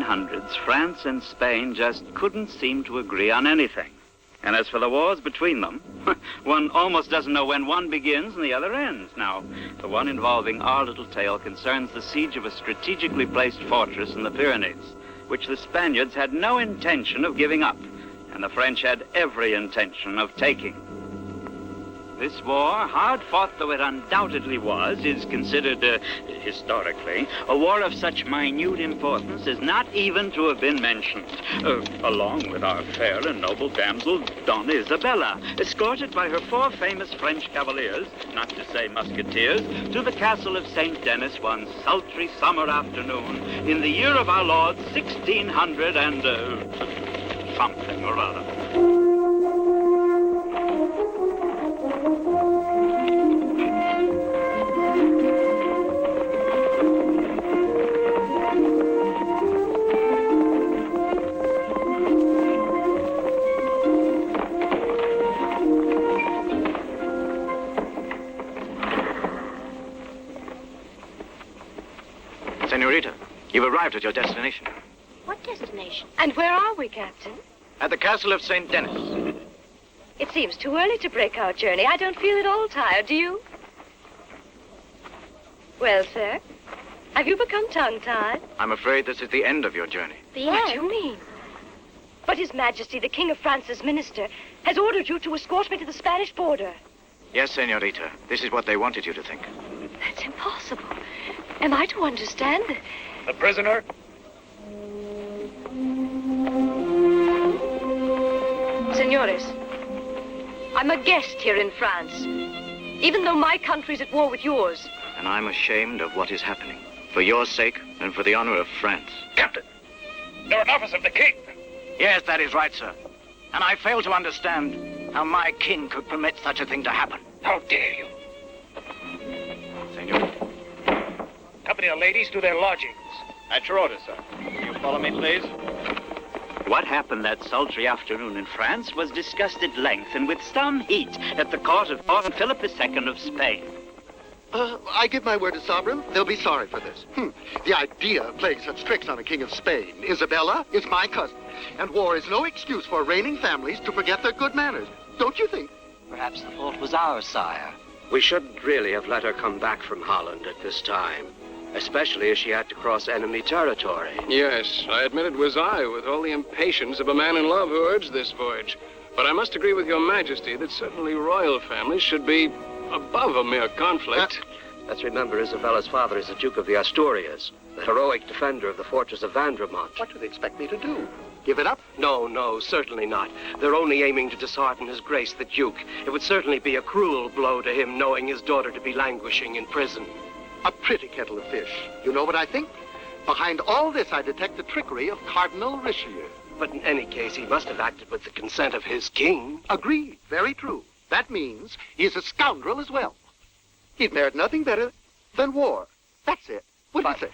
1600s, France and Spain just couldn't seem to agree on anything. And as for the wars between them, one almost doesn't know when one begins and the other ends. Now, the one involving our little tale concerns the siege of a strategically placed fortress in the Pyrenees, which the Spaniards had no intention of giving up, and the French had every intention of taking. This war, hard fought though it undoubtedly was, is considered, historically, a war of such minute importance as not even to have been mentioned, along with our fair and noble damsel, Donna Isabella, escorted by her 4 famous French cavaliers, not to say musketeers, to the castle of St. Denis one sultry summer afternoon in the year of our Lord, 1600 and, something or other. Senorita, you've arrived at your destination. What destination? And where are we, Captain? At the castle of St. Denis. It seems too early to break our journey. I don't feel at all tired, do you? Well, sir, have you become tongue-tied? I'm afraid this is the end of your journey. The end? What do you mean? But His Majesty, the King of France's minister, has ordered you to escort me to the Spanish border. Yes, Senorita. This is what they wanted you to think. That's impossible. Am I to understand that... The prisoner? Senores, I'm a guest here in France, even though my country's at war with yours. And I'm ashamed of what is happening. For your sake and for the honor of France. Captain, you're an officer of the king. Yes, that is right, sir. And I fail to understand how my king could permit such a thing to happen. How dare you? Senor. Accompany the ladies to their lodgings. At your orders, sir. Will you follow me, please? What happened that sultry afternoon in France was discussed at length and with some heat at the court of King Philip II of Spain. I give my word as sovereign, they'll be sorry for this. The idea of playing such tricks on a king of Spain. Isabella is my cousin, and war is no excuse for reigning families to forget their good manners. Don't you think? Perhaps the fault was ours, sire. We shouldn't really have let her come back from Holland at this time, especially as she had to cross enemy territory. Yes, I admit it was I, with all the impatience of a man in love, who urged this voyage. But I must agree with your majesty that certainly royal families should be above a mere conflict. Let's remember Isabella's father is the Duke of the Asturias, the heroic defender of the fortress of Vandremont. What do they expect me to do? Give it up? No, certainly not. They're only aiming to dishearten His Grace the Duke. It would certainly be a cruel blow to him knowing his daughter to be languishing in prison. A pretty kettle of fish. You know what I think? Behind all this, I detect the trickery of Cardinal Richelieu. But in any case, he must have acted with the consent of his king. Agreed. Very true. That means he's a scoundrel as well. He'd merit nothing better than war. That's it. What do you say?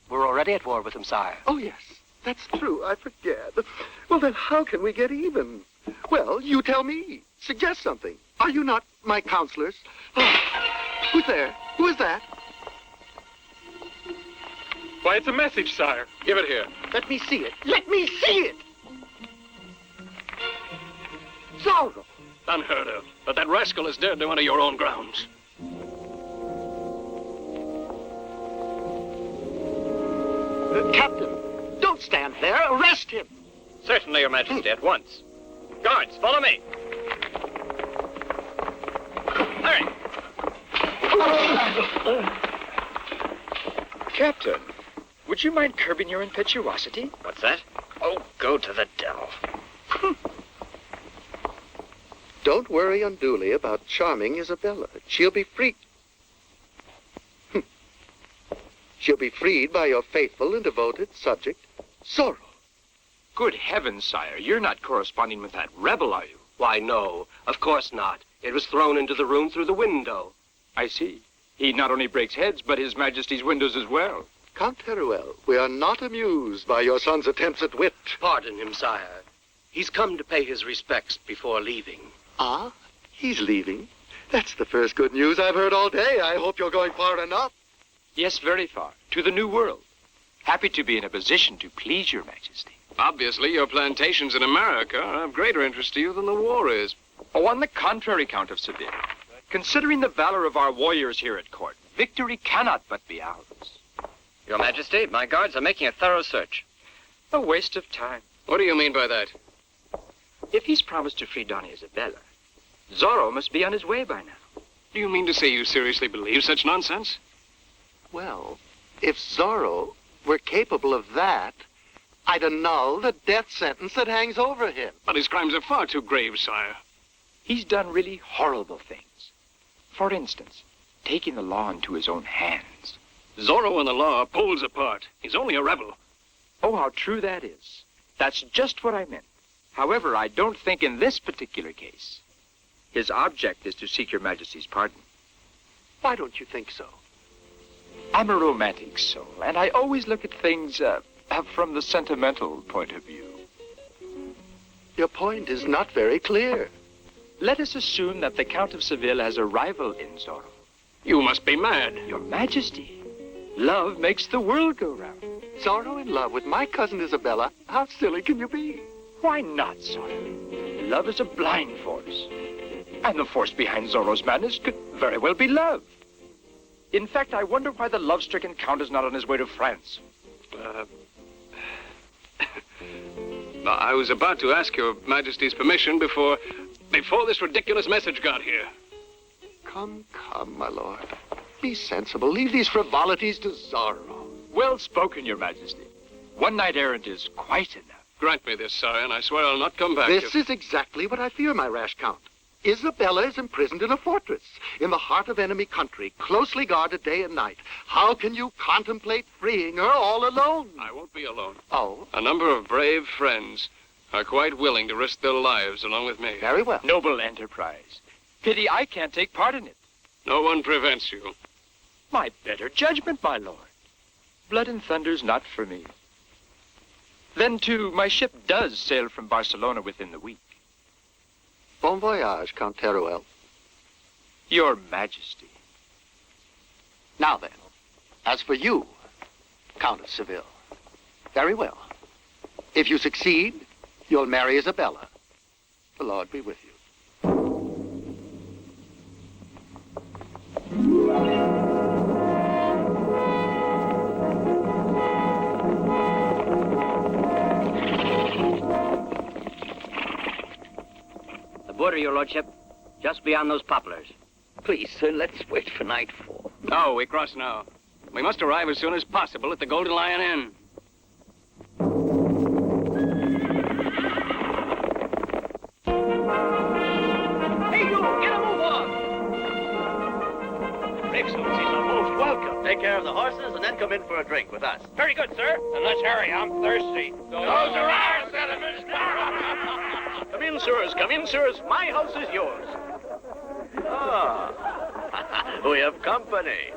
We're already at war with him, sire. Oh, yes. That's true. I forget. Well, then how can we get even? Well, you tell me. Suggest something. Are you not my counselors? Oh, who's there? Who is that? Why, it's a message, sire. Give it here. Let me see it. Let me see it! Zorro! Unheard of. But that rascal has dared to enter your own grounds. Captain, don't stand there. Arrest him. Certainly, Your Majesty, at once. Guards, follow me. Hurry. Captain, would you mind curbing your impetuosity? What's that? Oh, go to the devil. Don't worry unduly about charming Isabella. She'll be free. She'll be freed by your faithful and devoted subject, Zorro. Good heavens, sire, you're not corresponding with that rebel, are you? Why, no, of course not. It was thrown into the room through the window. I see. He not only breaks heads, but His Majesty's windows as well. Count Teruel, we are not amused by your son's attempts at wit. Pardon him, sire. He's come to pay his respects before leaving. Ah, he's leaving? That's the first good news I've heard all day. I hope you're going far enough. Yes, very far. To the New World. Happy to be in a position to please your majesty. Obviously, your plantations in America are of greater interest to you than the war is. Oh, on the contrary, Count of Seville. Considering the valor of our warriors here at court, victory cannot but be ours. Your Majesty, my guards are making a thorough search. A waste of time. What do you mean by that? If he's promised to free Donna Isabella, Zorro must be on his way by now. Do you mean to say you seriously believe such nonsense? Well, if Zorro were capable of that, I'd annul the death sentence that hangs over him. But his crimes are far too grave, sire. He's done really horrible things. For instance, taking the law into his own hands. Zorro and the law are poles apart. He's only a rebel. Oh, how true that is. That's just what I meant. However, I don't think in this particular case, his object is to seek your majesty's pardon. Why don't you think so? I'm a romantic soul, and I always look at things from the sentimental point of view. Your point is not very clear. Let us assume that the Count of Seville has a rival in Zorro. You must be mad. Your majesty, love makes the world go round. Zorro in love with my cousin Isabella? How silly can you be? Why not, sire? Love is a blind force. And the force behind Zorro's madness could very well be love. In fact, I wonder why the love-stricken Count is not on his way to France. I was about to ask your majesty's permission before this ridiculous message got here. Come, my lord. Be sensible. Leave these frivolities to Zorro. Well spoken, your majesty. One knight errant is quite enough. Grant me this, sire, and I swear I'll not come back. This is exactly what I fear, my rash count. Isabella is imprisoned in a fortress, in the heart of enemy country, closely guarded day and night. How can you contemplate freeing her all alone? I won't be alone. Oh? A number of brave friends are quite willing to risk their lives along with me. Very well. Noble enterprise. Pity I can't take part in it. No one prevents you. My better judgment, my lord. Blood and thunder's not for me. Then, too, my ship does sail from Barcelona within the week. Bon voyage, Count Teruel. Your Majesty. Now then, as for you, Count of Seville, very well. If you succeed, you'll marry Isabella. The Lord be with you. The border, your lordship, just beyond those poplars. Please, sir, let's wait for nightfall. No, we cross now. We must arrive as soon as possible at the Golden Lion Inn. Hey, you! Get a move on! Excellencies are most welcome. Take care of the horses and then come in for a drink with us. Very good, sir. And let's hurry. I'm thirsty. Those are our sentiments. Come in, sirs. Come in, sirs. My house is yours. Ah, we have company.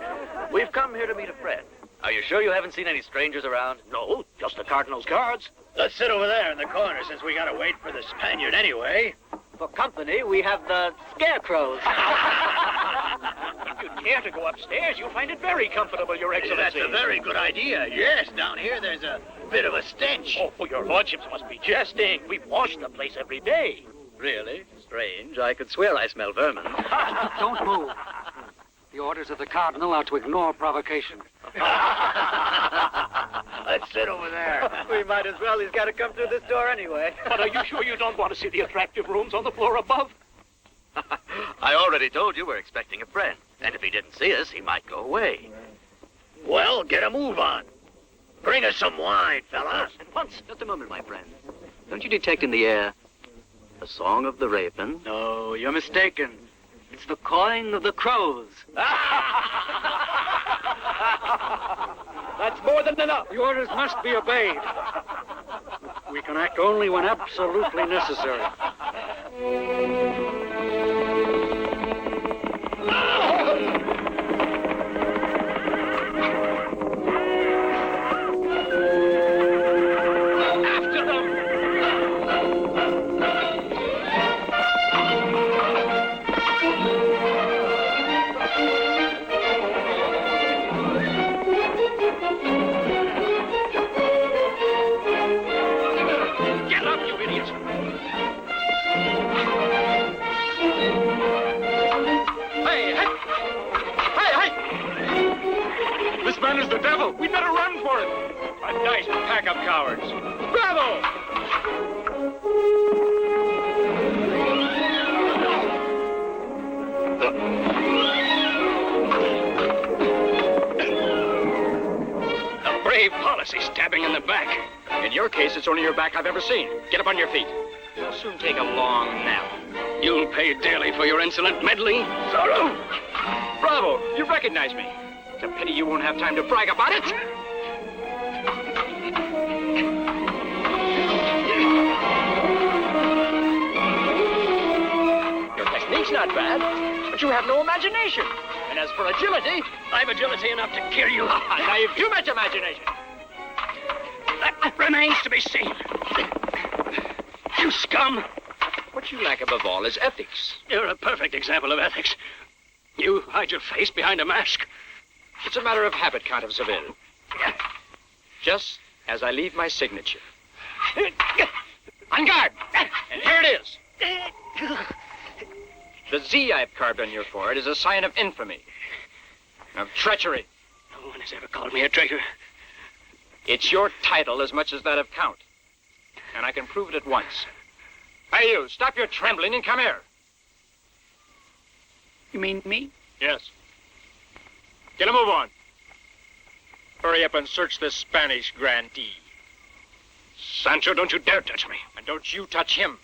We've come here to meet a friend. Are you sure you haven't seen any strangers around? No, just the Cardinal's guards. Let's sit over there in the corner since we gotta wait for the Spaniard anyway. For company, we have the scarecrows. If you care to go upstairs, you'll find it very comfortable, Your Excellency. That's a very good idea. Yes, down here there's a bit of a stench. Oh, your lordships must be jesting. We wash the place every day. Really? Strange. I could swear I smell vermin. Don't move. The orders of the Cardinal are to ignore provocation. Let's sit over there. We might as well. He's got to come through this door anyway. But are you sure you don't want to see the attractive rooms on the floor above? I already told you we're expecting a friend. And if he didn't see us, he might go away. Well, get a move on. Bring us some wine, fella. At once. Just a moment, my friend. Don't you detect in the air the song of the raven? No, you're mistaken. It's the cawing of the crows. That's more than enough. The orders must be obeyed. We can act only when absolutely necessary. After them! Bravo! We'd better run for it! A nice pack of cowards. Bravo! A brave policy, stabbing in the back. In your case, it's only your back I've ever seen. Get up on your feet. You'll soon take a long nap. You'll pay dearly for your insolent meddling, Zorro. Bravo! You recognize me. It's a pity you won't have time to brag about it. Your technique's not bad, but you have no imagination. And as for agility, I've agility enough to kill you. now you've too much imagination. That remains to be seen. You scum! What you lack above all is ethics. You're a perfect example of ethics. You hide your face behind a mask. It's a matter of habit, Count of Seville. Just as I leave my signature. On guard! And here it is. The Z I've carved on your forehead is a sign of infamy, of treachery. No one has ever called me a traitor. It's your title as much as that of Count. And I can prove it at once. Hey, you, stop your trembling and come here. You mean me? Yes. Get a move on. Hurry up and search this Spanish grandee. Sancho, don't you dare touch me. And don't you touch him.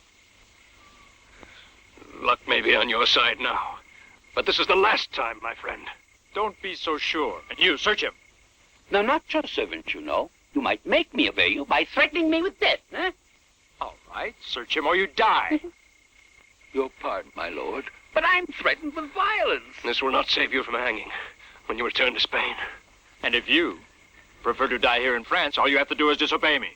Luck may be on your side now. But this is the last time, my friend. Don't be so sure. And you, search him. Now, not your servant, you know. You might make me obey you by threatening me with death, eh? All right, search him or you die. Your pardon, my lord, but I'm threatened with violence. This will not save you from hanging when you return to Spain. And if you prefer to die here in France, all you have to do is disobey me.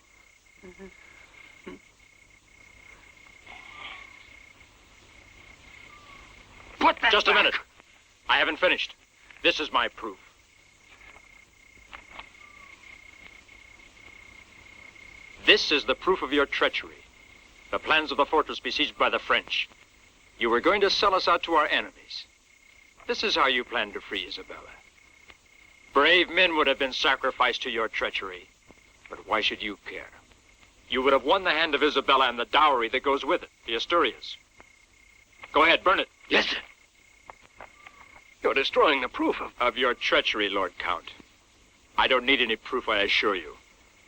Put that Just back. a minute. I haven't finished. This is my proof. This is the proof of your treachery. The plans of the fortress besieged by the French. You were going to sell us out to our enemies. This is how you planned to free Isabella. Brave men would have been sacrificed to your treachery. But why should you care? You would have won the hand of Isabella and the dowry that goes with it, the Asturias. Go ahead, burn it. Yes, sir. You're destroying the proof of your treachery, Lord Count. I don't need any proof, I assure you.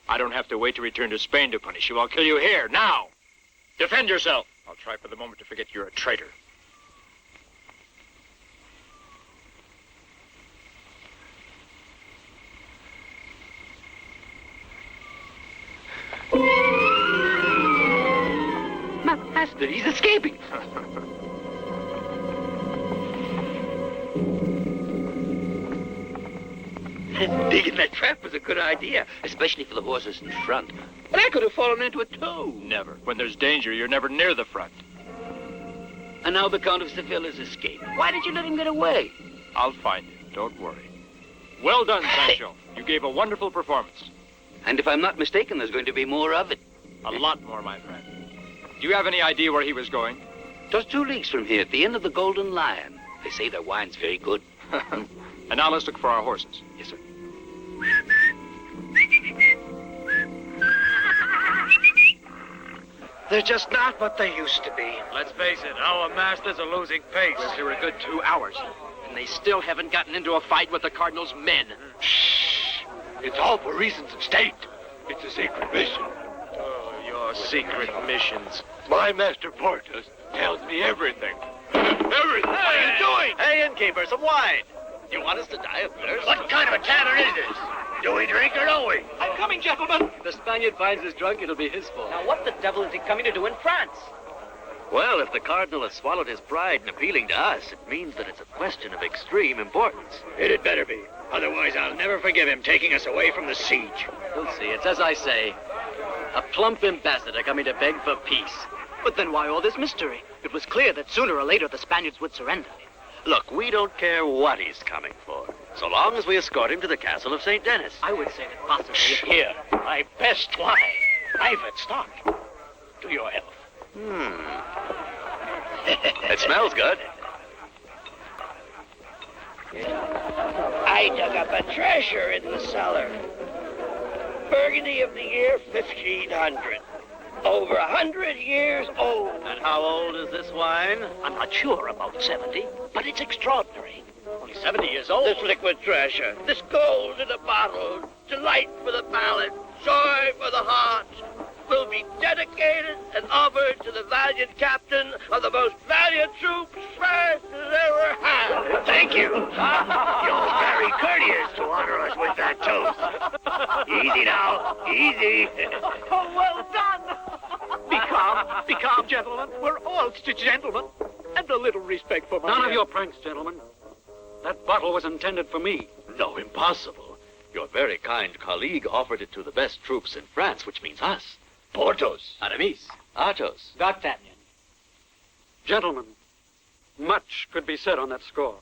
I don't have to wait to return to Spain to punish you. I'll kill you here, now. Defend yourself. I'll try for the moment to forget you're a traitor. Master, he's escaping. Digging that trap was a good idea, especially for the horses in front. But I could have fallen into it too. Never. When there's danger, you're never near the front. And now the Count of Seville has escaped. Why did you let him get away? I'll find him. Don't worry. Well done, Sancho. You gave a wonderful performance. And if I'm not mistaken, there's going to be more of it. A lot more, my friend. Do you have any idea where he was going? Just 2 leagues from here, at the inn of the Golden Lion. They say their wine's very good. And now let's look for our horses. Yes, sir. They're just not what they used to be. Let's face it, our masters are losing pace. We're here a good 2 hours, and they still haven't gotten into a fight with the Cardinal's men. Shh! It's all for reasons of state. It's a secret mission. Oh, your secret missions. My master Porthos tells me everything. Everything. What are you doing? Hey, innkeeper, some wine. You want us to die of thirst? What kind of a tavern is this? Do we drink or don't we? I'm coming, gentlemen. The Spaniard finds us drunk, it'll be his fault. Now, what the devil is he coming to do in France? Well, if the Cardinal has swallowed his pride in appealing to us, it means that it's a question of extreme importance. It had better be. Otherwise, I'll never forgive him taking us away from the siege. You'll see, it's as I say. A plump ambassador coming to beg for peace. But then why all this mystery? It was clear that sooner or later the Spaniards would surrender. Look, we don't care what he's coming for, so long as we escort him to the castle of St. Denis. I would say that possibly... Here, my best wine. I've it stocked. To your health. It smells good. I dug up a treasure in the cellar. Burgundy of the year 1500. Over 100 years old. And how old is this wine? I'm not sure, about 70, but it's extraordinary. Only 70 years old. This liquid treasure, this gold in a bottle, delight for the palate, joy for the heart, will be dedicated and offered to the valiant captain of the most valiant troops France has ever had. Thank you. You're very courteous to honor us with that toast. Easy now. Easy. Oh, well done. Be calm, gentlemen. We're all gentlemen. And a little respect for my... None of your pranks, gentlemen. That bottle was intended for me. No, impossible. Your very kind colleague offered it to the best troops in France, which means us. Porthos, Aramis, Athos. D'Artagnan. Gentlemen, much could be said on that score.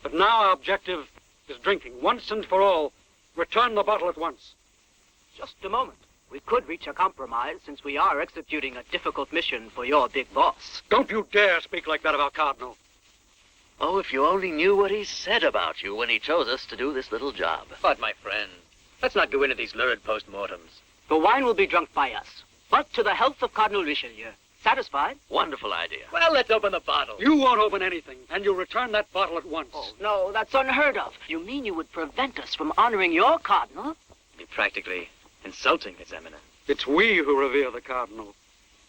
But now our objective is drinking. Once and for all, return the bottle at once. Just a moment. We could reach a compromise since we are executing a difficult mission for your big boss. Don't you dare speak like that of our cardinal. Oh, if you only knew what he said about you when he chose us to do this little job. But, my friend, let's not go into these lurid post-mortems. The wine will be drunk by us, but to the health of Cardinal Richelieu. Satisfied? Wonderful idea. Well, let's open the bottle. You won't open anything, and you'll return that bottle at once. Oh, no, that's unheard of. You mean you would prevent us from honoring your cardinal? Be practically insulting His Eminence. It's we who revere the cardinal.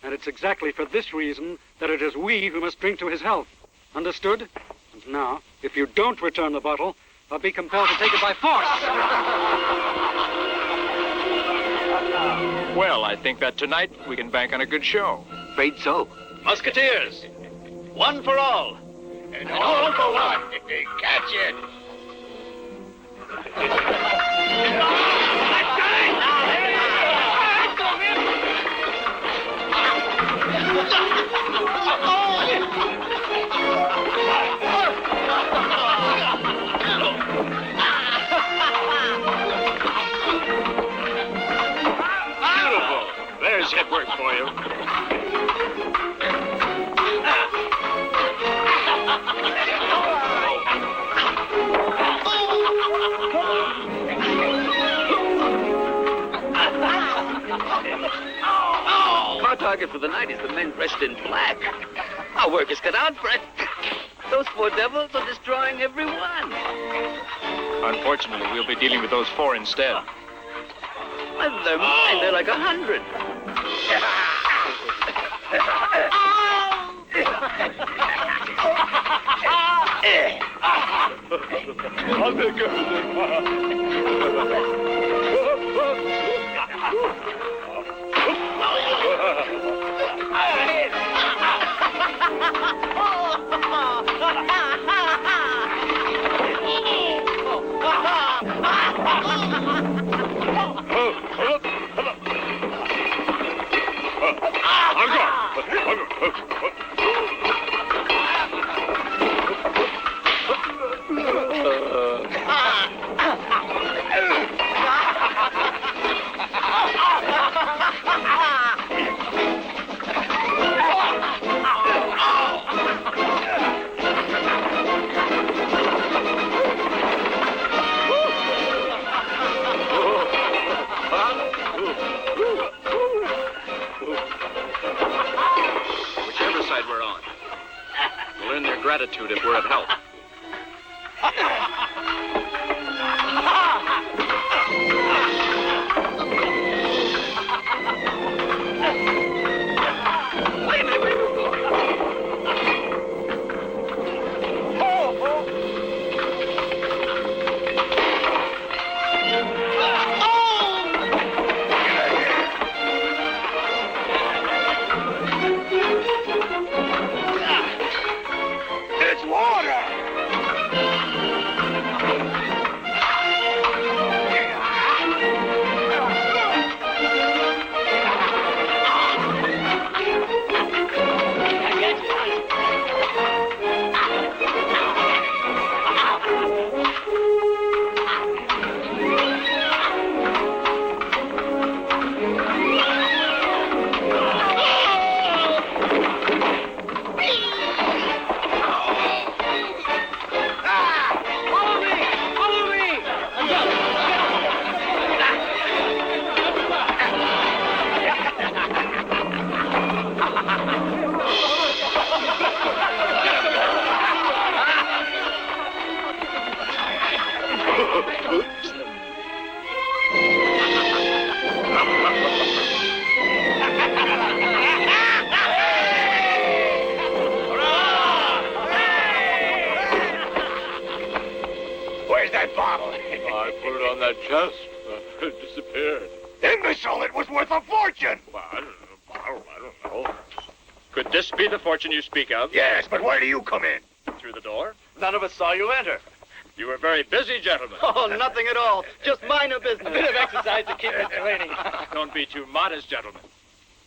And it's exactly for this reason that it is we who must drink to his health. Understood? And now, if you don't return the bottle, I'll be compelled to take it by force. Well, I think that tonight we can bank on a good show. Afraid so. Musketeers, one for all. And all for one. Catch it. Beautiful. There's head work for you. Our target for the night is the men dressed in black. Our work is cut out, Fred. Those poor devils are destroying every one. Unfortunately, we'll be dealing with those four instead. Well, they're mine. They're like 100. Where's that bottle? I put it on that chest. It disappeared. Imbecile, it was worth a fortune. Well, I don't know. Could this be the fortune you speak of? Yes, but where do you come in? Through the door? None of us saw you enter. You were very busy, gentlemen. Oh, nothing at all. Just minor business. A bit of exercise to keep us training. Don't be too modest, gentlemen.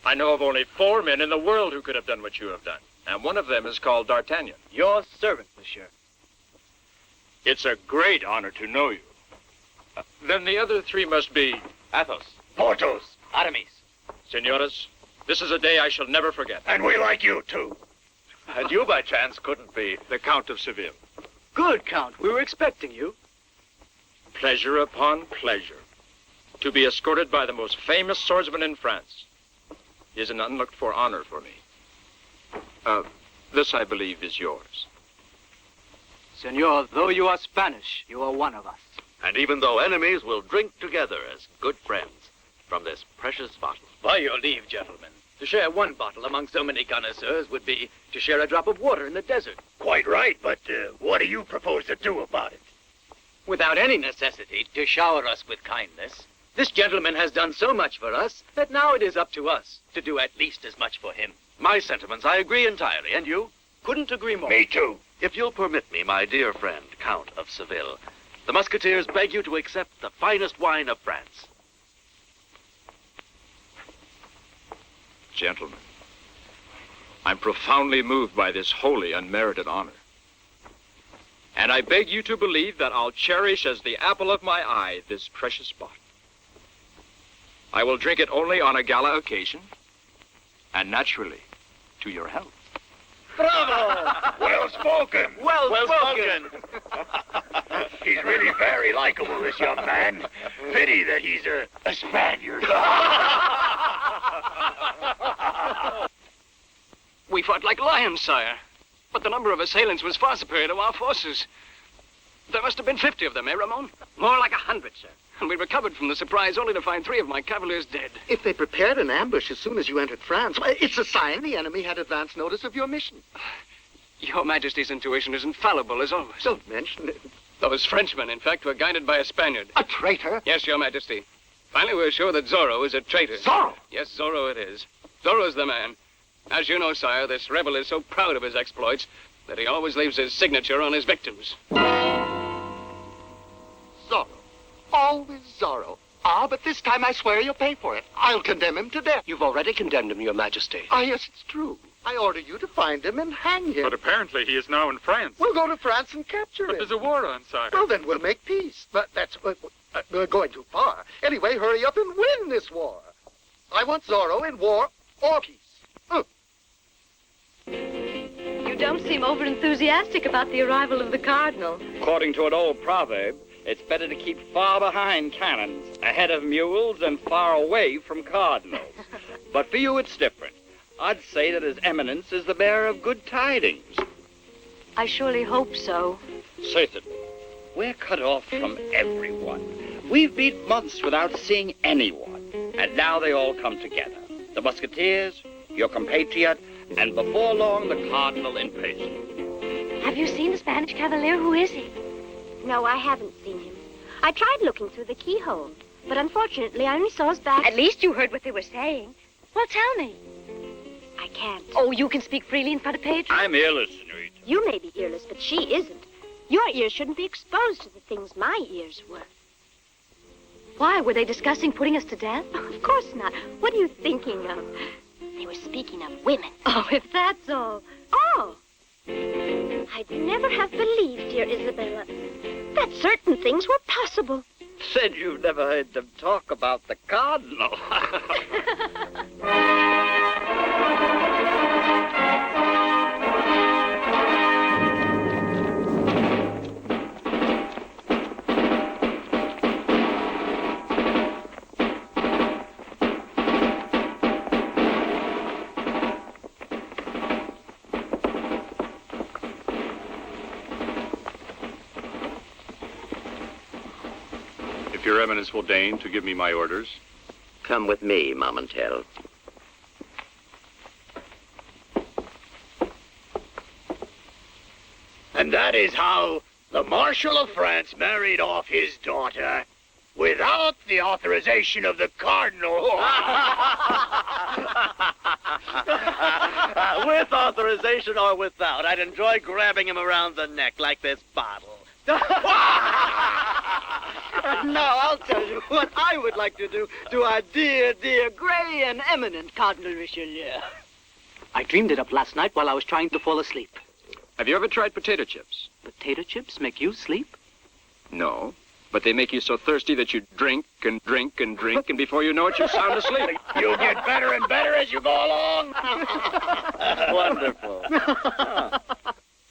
I know of only 4 men in the world who could have done what you have done. And one of them is called D'Artagnan. Your servant, monsieur. It's a great honor to know you. Then the other 3 must be... Athos. Porthos. Aramis. Senores, this is a day I shall never forget. And we like you, too. And you, by chance, couldn't be... The Count of Seville. Good, Count. We were expecting you. Pleasure upon pleasure. To be escorted by the most famous swordsman in France is an unlooked-for honor for me. This, I believe, is yours. Senor, though you are Spanish, you are one of us. And even though enemies, will drink together as good friends from this precious bottle. By your leave, gentlemen. To share one bottle among so many connoisseurs would be to share a drop of water in the desert. Quite right, but what do you propose to do about it? Without any necessity to shower us with kindness, this gentleman has done so much for us that now it is up to us to do at least as much for him. My sentiments, I agree entirely. And you? Couldn't agree more. Me too. If you'll permit me, my dear friend, Count of Seville, the Musketeers beg you to accept the finest wine of France. Gentlemen, I'm profoundly moved by this wholly unmerited honor. And I beg you to believe that I'll cherish as the apple of my eye this precious bottle. I will drink it only on a gala occasion, and naturally, to your health. Bravo! Well spoken. Well spoken. He's really very likable, this young man. Pity that he's a Spaniard. We fought like lions, sire. But the number of assailants was far superior to our forces. There must have been 50 of them, eh, Ramon? More like 100, sir. And we recovered from the surprise only to find 3 of my cavaliers dead. If they prepared an ambush as soon as you entered France, well, it's a sign the enemy had advance notice of your mission. Your Majesty's intuition is infallible, as always. Don't mention it. Those Frenchmen, in fact, were guided by a Spaniard. A traitor? Yes, Your Majesty. Finally, we're sure that Zorro is a traitor. Zorro? Yes, Zorro it is. Zorro's the man. As you know, sire, this rebel is so proud of his exploits that he always leaves his signature on his victims. Zorro. Always Zorro. Ah, but this time I swear you'll pay for it. I'll condemn him to death. You've already condemned him, Your Majesty. Ah, yes, it's true. I order you to find him and hang him. But apparently he is now in France. We'll go to France and capture him. There's a war on, sire. Well, then we'll make peace. But that's... we're going too far. Anyway, hurry up and win this war. I want Zorro in war or peace. You don't seem over-enthusiastic about the arrival of the Cardinal. According to an old proverb, it's better to keep far behind cannons, ahead of mules, and far away from cardinals. But for you, it's different. I'd say that His Eminence is the bearer of good tidings. I surely hope so. Certainly. We're cut off from everyone. We've been months without seeing anyone. And now they all come together. The Musketeers, your compatriot, and before long, the Cardinal in person. Have you seen the Spanish Cavalier? Who is he? No, I haven't seen him. I tried looking through the keyhole, but unfortunately I only saw his back. At least you heard what they were saying. Well, tell me. I can't. Oh, you can speak freely in front of Pedro? I'm earless, senorita. You may be earless, but she isn't. Your ears shouldn't be exposed to the things my ears were. Why? Were they discussing putting us to death? Oh, of course not. What are you thinking of? They were speaking of women. Oh, if that's all. Oh! I'd never have believed, dear Isabella, that certain things were possible. Said you've never heard them talk about the Cardinal. If Your Eminence will deign to give me my orders. Come with me, Mamantel. And that is how The Marshal of France married off his daughter without the authorization of the Cardinal. With authorization or without, I'd enjoy grabbing him around the neck like this bottle. Now, I'll tell you what I would like to do to our dear, dear, gray and eminent Cardinal Richelieu. I dreamed it up last night while I was trying to fall asleep. Have you ever tried potato chips? Potato chips make you sleep? No, but they make you so thirsty that you drink and drink and drink, and before you know it, you're sound asleep. You'll get better and better as you go along. Wonderful.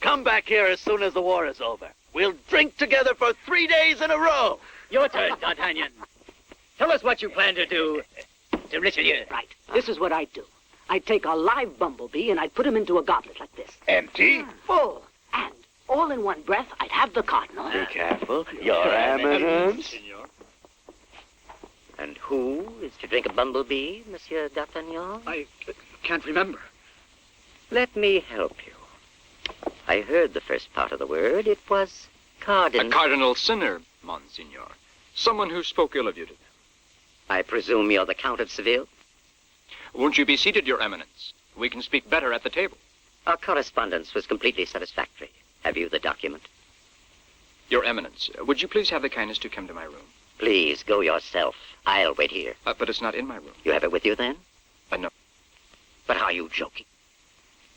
Come back here as soon as the war is over. We'll drink together for 3 days in a row. Your turn, D'Artagnan. Tell us what you plan to do to Richelieu. Right. This is what I'd do. I'd take a live bumblebee and I'd put him into a goblet like this. Empty? Full. And all in one breath, I'd have the Cardinal. Be careful, Your Eminence. And who is to drink a bumblebee, Monsieur D'Artagnan? I can't remember. Let me help you. I heard the first part of the word. It was Cardinal. A cardinal sinner, Monseigneur. Someone who spoke ill of you to them. I presume you're the Count of Seville? Won't you be seated, Your Eminence? We can speak better at the table. Our correspondence was completely satisfactory. Have you the document? Your Eminence, would you please have the kindness to come to my room? Please, go yourself. I'll wait here. But it's not in my room. You have it with you, then? No. But are you joking?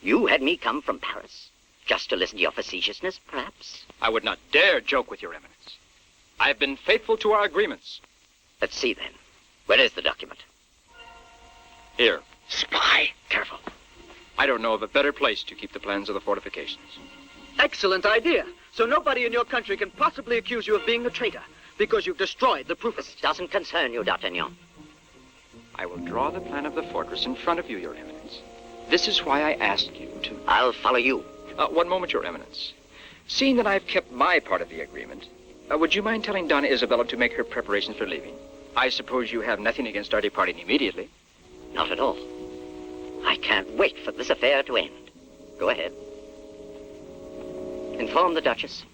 You had me come from Paris just to listen to your facetiousness, perhaps? I would not dare joke with Your Eminence. I've been faithful to our agreements. Let's see, then. Where is the document? Here. Spy. Careful. I don't know of a better place to keep the plans of the fortifications. Excellent idea. So nobody in your country can possibly accuse you of being a traitor because you've destroyed the proof. This doesn't concern you, D'Artagnan. I will draw the plan of the fortress in front of you, Your Eminence. This is why I asked you to... I'll follow you. One moment, Your Eminence. Seeing that I've kept my part of the agreement, would you mind telling Donna Isabella to make her preparations for leaving? I suppose you have nothing against our departing immediately. Not at all. I can't wait for this affair to end. Go ahead. Inform the Duchess.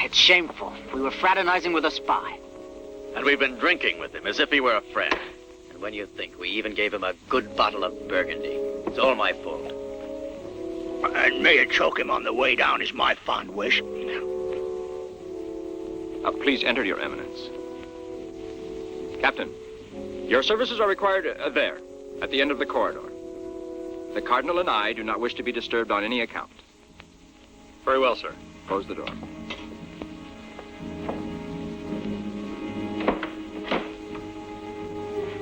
It's shameful. We were fraternizing with a spy. And we've been drinking with him as if he were a friend. And when you think we even gave him a good bottle of Burgundy, it's all my fault. And may it choke him on the way down is my fond wish. Please enter, Your Eminence. Captain, your services are required there, at the end of the corridor. The Cardinal and I do not wish to be disturbed on any account. Very well, sir. Close the door.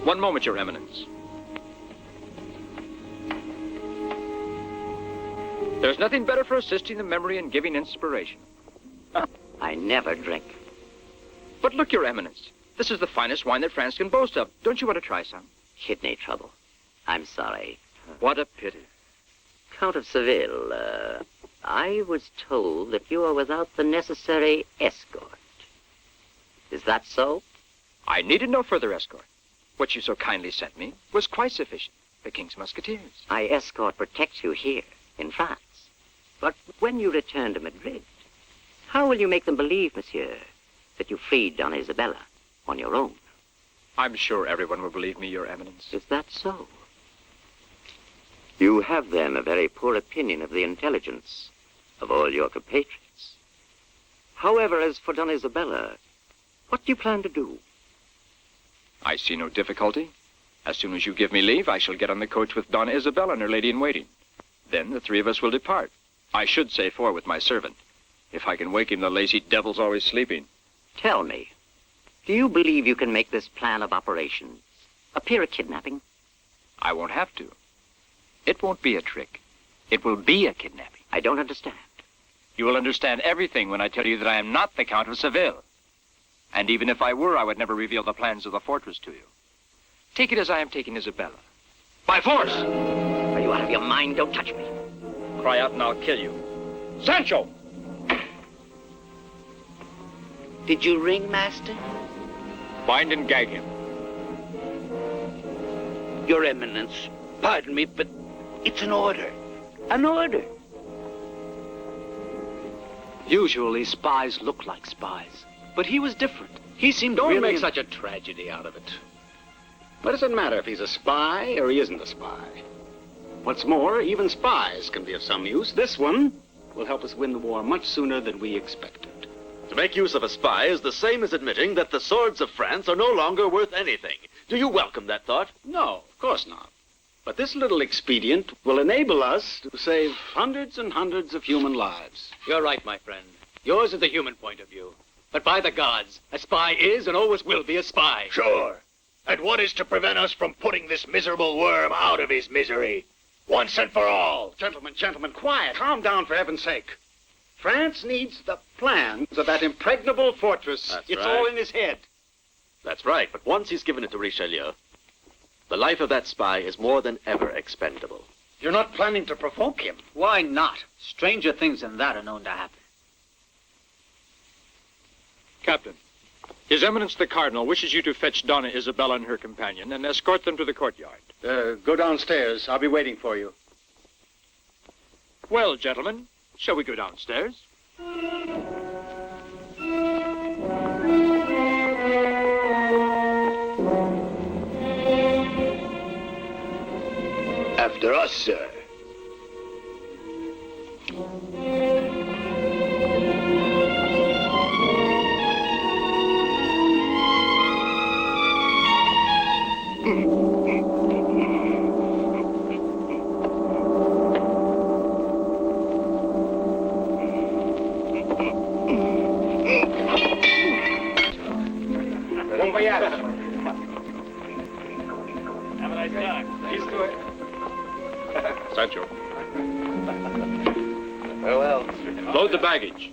One moment, Your Eminence. There's nothing better for assisting the memory and giving inspiration. I never drink. But look, Your Eminence, this is the finest wine that France can boast of. Don't you want to try some? Kidney trouble. I'm sorry. What a pity. Count of Seville, I was told that you are without the necessary escort. Is that so? I needed no further escort. What you so kindly sent me was quite sufficient. The King's Musketeers. My escort protects you here, in France. But when you return to Madrid, how will you make them believe, monsieur, that you freed Donna Isabella on your own? I'm sure everyone will believe me, Your Eminence. Is that so? You have, then, a very poor opinion of the intelligence of all your compatriots. However, as for Donna Isabella, what do you plan to do? I see no difficulty. As soon as you give me leave, I shall get on the coach with Donna Isabella and her lady-in-waiting. Then the three of us will depart. I should say 4 with my servant. If I can wake him, the lazy devil's always sleeping. Tell me, do you believe you can make this plan of operations appear a kidnapping? I won't have to. It won't be a trick. It will be a kidnapping. I don't understand. You will understand everything when I tell you that I am not the Count of Seville. And even if I were, I would never reveal the plans of the fortress to you. Take it as I am taking Isabella. By force! Are you out of your mind? Don't touch me. Cry out and I'll kill you. Sancho! Did you ring, Master? Bind and gag him. Your Eminence, Pardon me, but it's an order. An order. Usually spies look like spies, but he was different. He seemed Don't really make such a tragedy out of it. What does it matter if he's a spy or he isn't a spy? What's more, even spies can be of some use. This one will help us win the war much sooner than we expected. To make use of a spy is the same as admitting that the swords of France are no longer worth anything. Do you welcome that thought? No, of course not. But this little expedient will enable us to save hundreds and hundreds of human lives. You're right, my friend. Yours is the human point of view. But by the gods, a spy is and always will be a spy. Sure. And what is to prevent us from putting this miserable worm out of his misery? Once and for all. Gentlemen, quiet. Calm down, for heaven's sake. France needs the plans of that impregnable fortress. That's it's right. all in his head. That's right, but once he's given it to Richelieu, the life of that spy is more than ever expendable. You're not planning to provoke him. Why not? Stranger things than that are known to happen. Captain, His Eminence the Cardinal wishes you to fetch Donna Isabella and her companion and escort them to the courtyard. Go downstairs. I'll be waiting for you. Well, gentlemen, shall we go downstairs? After us, sir. Have a nice time. He's to it. Sancho, Farewell. load the baggage.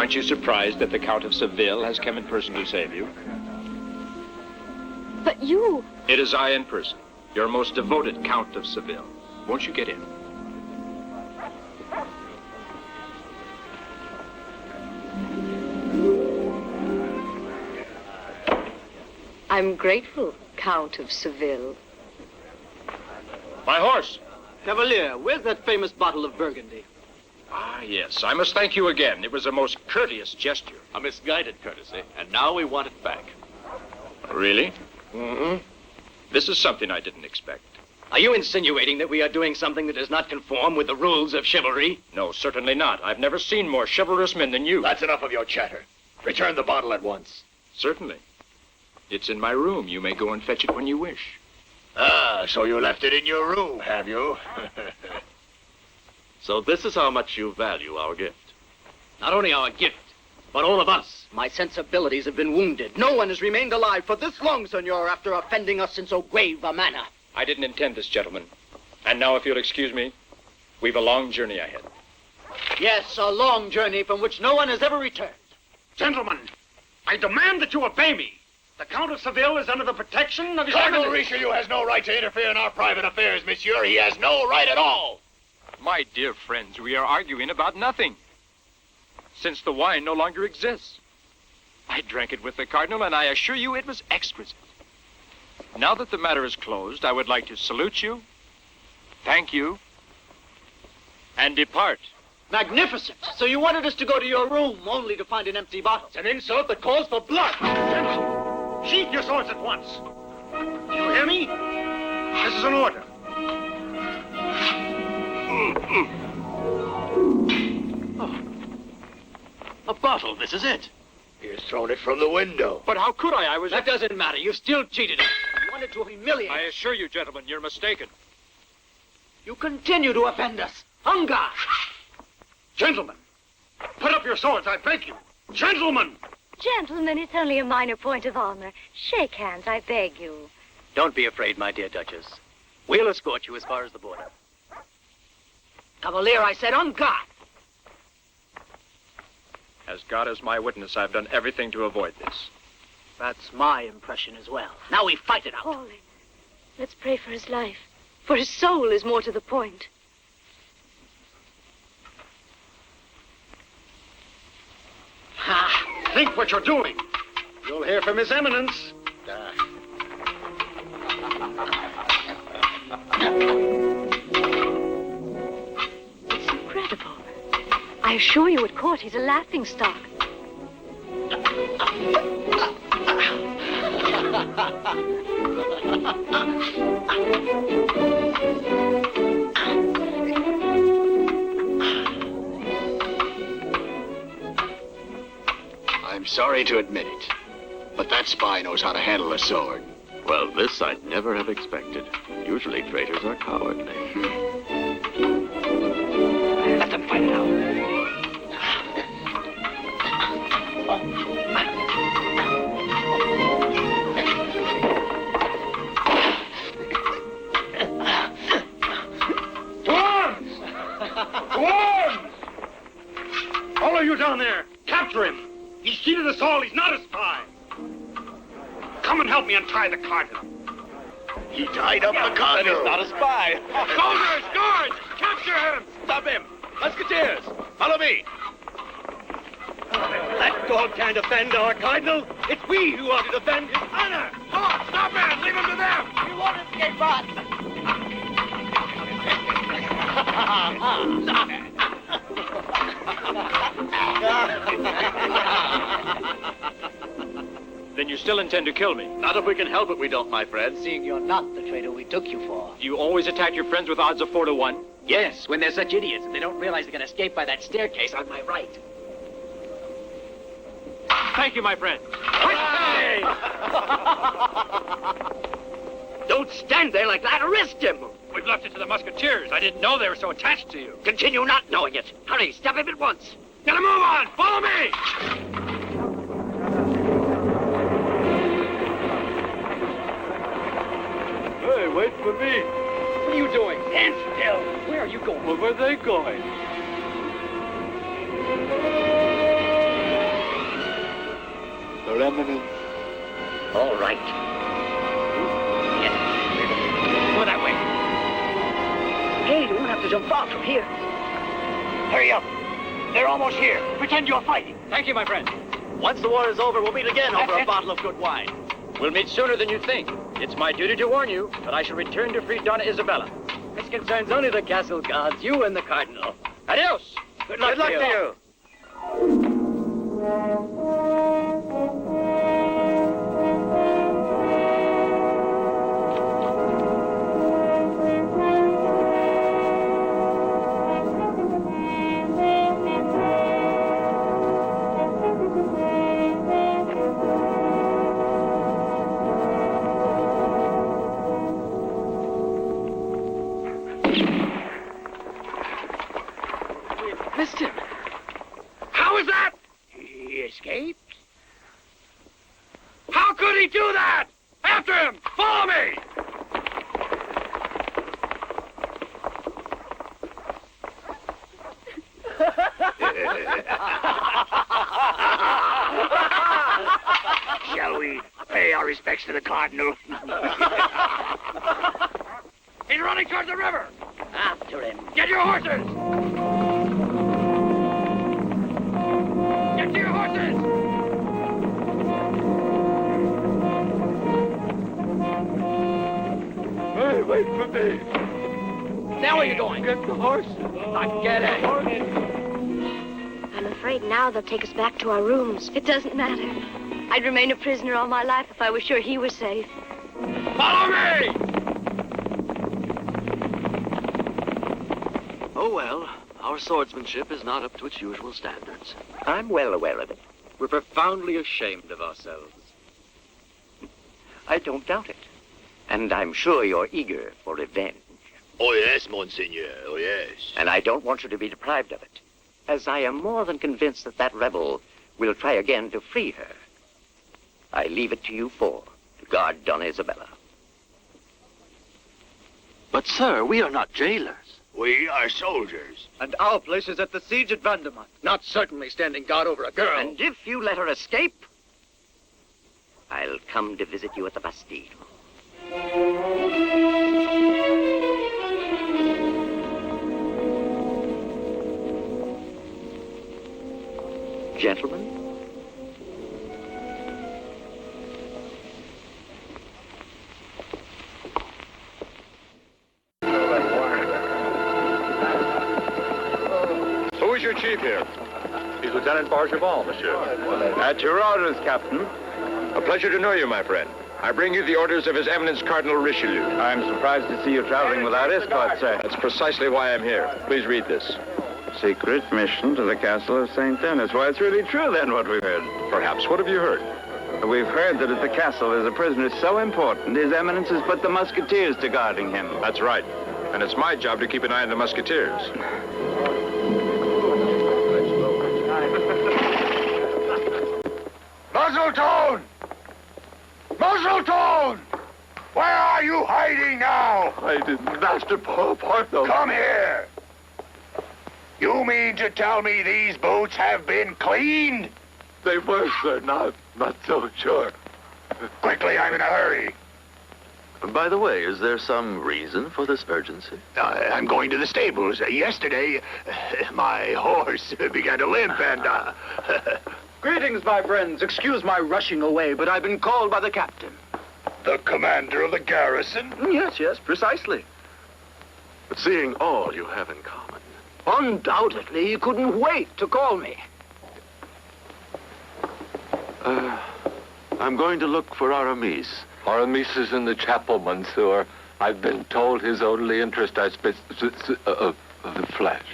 Aren't you surprised that the Count of Seville has come in person to save you? But you... It is I in person, your most devoted Count of Seville. Won't you get in? I'm grateful, Count of Seville. My horse! Cavalier, where's that famous bottle of Burgundy? Ah, yes. I must thank you again. It was a most courteous gesture. A misguided courtesy, and now we want it back. Really? Mm-hmm. This is something I didn't expect. Are you insinuating that we are doing something that does not conform with the rules of chivalry? No, certainly not. I've never seen more chivalrous men than you. That's enough of your chatter. Return the bottle at once. Certainly. It's in my room. You may go and fetch it when you wish. Ah, so you left it in your room, have you? So this is how much you value our gift. Not only our gift, but all of us. My sensibilities have been wounded. No one has remained alive for this long, senor, after offending us in so grave a manner. I didn't intend this, gentlemen. And now, if you'll excuse me, we've a long journey ahead. Yes, a long journey from which no one has ever returned. Gentlemen, I demand that you obey me. The Count of Seville is under the protection of his Cardinal Eminence. Richelieu has no right to interfere in our private affairs, monsieur. He has no right at all. My dear friends, we are arguing about nothing. Since the wine no longer exists. I drank it with the Cardinal, and I assure you it was exquisite. Now that the matter is closed, I would like to salute you, thank you, and depart. Magnificent. So you wanted us to go to your room only to find an empty bottle. It's an insult that calls for blood. Gentlemen, sheath your swords at once. Do you hear me? This is an order. A bottle, this is it. He has thrown it from the window. But how could I? I was... That doesn't matter. You still cheated us. You wanted to humiliate I us. assure you, gentlemen, you're mistaken. You continue to offend us. Hunger! Gentlemen, put up your swords, I beg you. Gentlemen! Gentlemen, it's only a minor point of honor. Shake hands, I beg you. Don't be afraid, my dear Duchess. We'll escort you as far as the border. Cavalier, I said on guard. As God is my witness, I've done everything to avoid this. That's my impression as well. Now we fight it out. Pauline, let's pray for his life. For his soul is more to the point. Ha! Think what you're doing. You'll hear from His Eminence. It's incredible. I assure you at court he's a laughingstock. I'm sorry to admit it, but that spy knows how to handle a sword. Well, this I'd never have expected. Usually traitors are cowardly. Let them fight it out. To arms! To arms! All of you down there, capture him! He's cheated us all. He's not a spy. Come and help me untie the cardinal. He tied up the cardinal. He's not a spy. Soldiers, guards, capture him! Stop him! Musketeers, follow me. That dog can't defend our cardinal. It's we who ought to defend his honor. Oh, stop him! Leave him to them! You won't escape us. Then you still intend to kill me? Not if we can help it, we don't, my friend. Seeing you're not the traitor we took you for. You always attack your friends with odds of 4 to 1? Yes, when they're such idiots and they don't realize they can escape by that staircase on my right. Thank you, my friend. Don't stand there like that. Arrest him. We've left it to the Musketeers. I didn't know they were so attached to you. Continue not knowing it. Hurry, stop him at once. Gotta move on! Follow me! Hey, wait for me. What are you doing? Stand still. Where are you going? Well, where are they going? Your Eminence. All right. Yes. Go that way. Hey, you won't have to jump far from here. Hurry up. They're almost here. Pretend you're fighting. Thank you, my friend. Once the war is over, we'll meet again over a bottle of good wine. We'll meet sooner than you think. It's my duty to warn you that I shall return to free Donna Isabella. This concerns only the castle guards, you and the cardinal. Adios! Good luck to you. Missed him. How is that? He escaped? How could he do that? After him! Follow me! Shall we pay our respects to the cardinal? He's running towards the river! After him. Get your horses! Get to your horses! Hey, wait for me. Now where are you going? Get the horses. Not get it. I'm afraid now they'll take us back to our rooms. It doesn't matter. I'd remain a prisoner all my life if I were sure he was safe. Follow me! Oh, well, our swordsmanship is not up to its usual standards. I'm well aware of it. We're profoundly ashamed of ourselves. I don't doubt it. And I'm sure you're eager for revenge. Oh, yes, Monseigneur. Oh, yes. And I don't want you to be deprived of it, as I am more than convinced that that rebel we'll try again to free her. I leave it to you four to guard Donna Isabella. But, sir, we are not jailers. We are soldiers. And our place is at the siege at Vandermont, not certainly standing guard over a girl. And if you let her escape, I'll come to visit you at the Bastille. Gentlemen? Who is your chief here? He's Lieutenant Bargeval, monsieur. At your orders, Captain. A pleasure to know you, my friend. I bring you the orders of His Eminence Cardinal Richelieu. I'm surprised to see you traveling without escort, sir. That's precisely why I'm here. Please read this. Secret mission to the castle of St. Denis. Why, it's really true, then, what we've heard. Perhaps. What have you heard? We've heard that at the castle there's a prisoner so important, His Eminence has put the Musketeers to guarding him. That's right. And it's my job to keep an eye on the Musketeers. Muzzletone! Muzzletone! Where are you hiding now? Master Porthos. Come here. You mean to tell me these boots have been cleaned? They were, sir. Not so sure. Quickly, I'm in a hurry. By the way, is there some reason for this urgency? I'm going to the stables. Yesterday, my horse began to limp and, Greetings, my friends. Excuse my rushing away, but I've been called by the captain. The commander of the garrison? Yes, precisely. But seeing all you have in common. Undoubtedly, he couldn't wait to call me. I'm going to look for Aramis. Aramis is in the chapel, Monsieur. I've been told his only interest is of the flesh.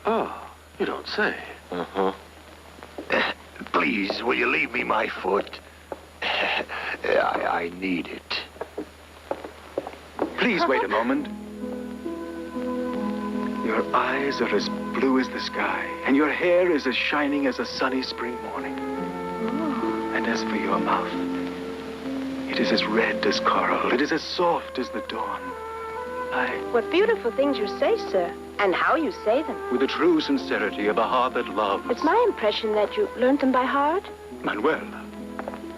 Oh, you don't say. Uh-huh. Please, will you leave me my foot? I need it. Please wait a moment. Your eyes are as blue as the sky, and your hair is as shining as a sunny spring morning. And as for your mouth, it is as red as coral. It is as soft as the dawn. What beautiful things you say, sir, and how you say them. With the true sincerity of a heart that loves. It's my impression that you learned them by heart. Manuel.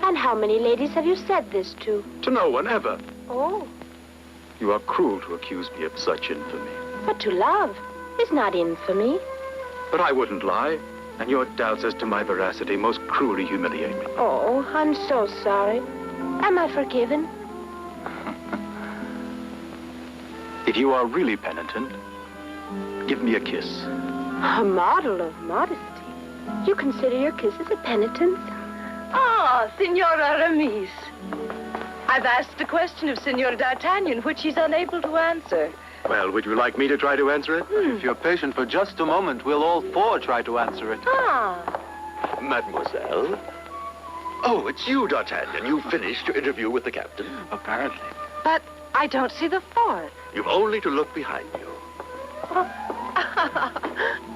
And how many ladies have you said this to? To no one ever. Oh, You are cruel to accuse me of such infamy. but to love is not infamy. But I wouldn't lie, and your doubts as to my veracity most cruelly humiliate me. Oh, I'm so sorry. Am I forgiven? If you are really penitent, give me a kiss. A model of modesty. You consider your kisses a penitence? Ah, Signor Aramis. I've asked a question of Signor D'Artagnan, which he's unable to answer. Well, would you like me to try to answer it? If you're patient for just a moment, we'll all four try to answer it. Ah. Mademoiselle? Oh, it's you, D'Artagnan. You finished your interview with the captain? Apparently. But I don't see the fault. You've only to look behind you.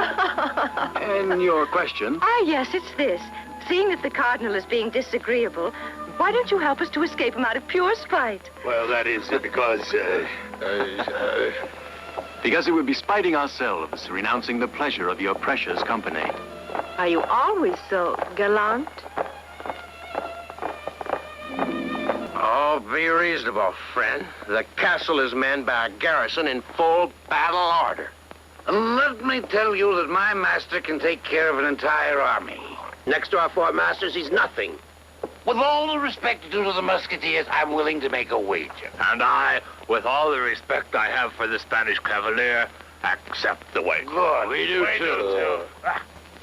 And your question? Ah, yes, it's this. Seeing that the Cardinal is being disagreeable, why don't you help us to escape him out of pure spite? Well, that is because, Because it would be spiting ourselves, renouncing the pleasure of your precious company. Are you always so gallant? Oh, be reasonable, friend. The castle is manned by a garrison in full battle order. And let me tell you that my master can take care of an entire army. Next to our four masters, he's nothing. With all the respect due to the Musketeers, I'm willing to make a wager. and I, with all the respect I have for the Spanish Cavalier, accept the wager. Good. We do too.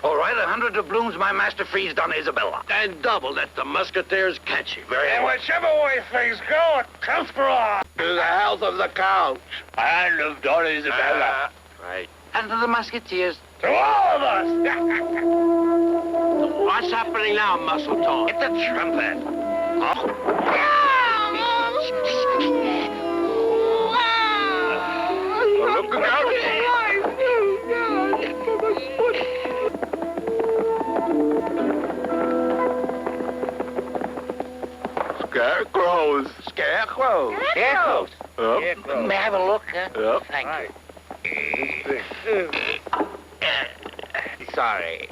All right, 100 doubloons, my master frees Donna Isabella. And double that the Musketeers catch you. Very And well. whichever way things go, it counts for all. To the health of the Count. And of Donna Isabella. Right. And to the Musketeers. To all of us. What's happening now, Muscletone? It's a trumpet. Look out. clothes. Their clothes. Their clothes. May I have a look? Yep. Thank you. Sorry.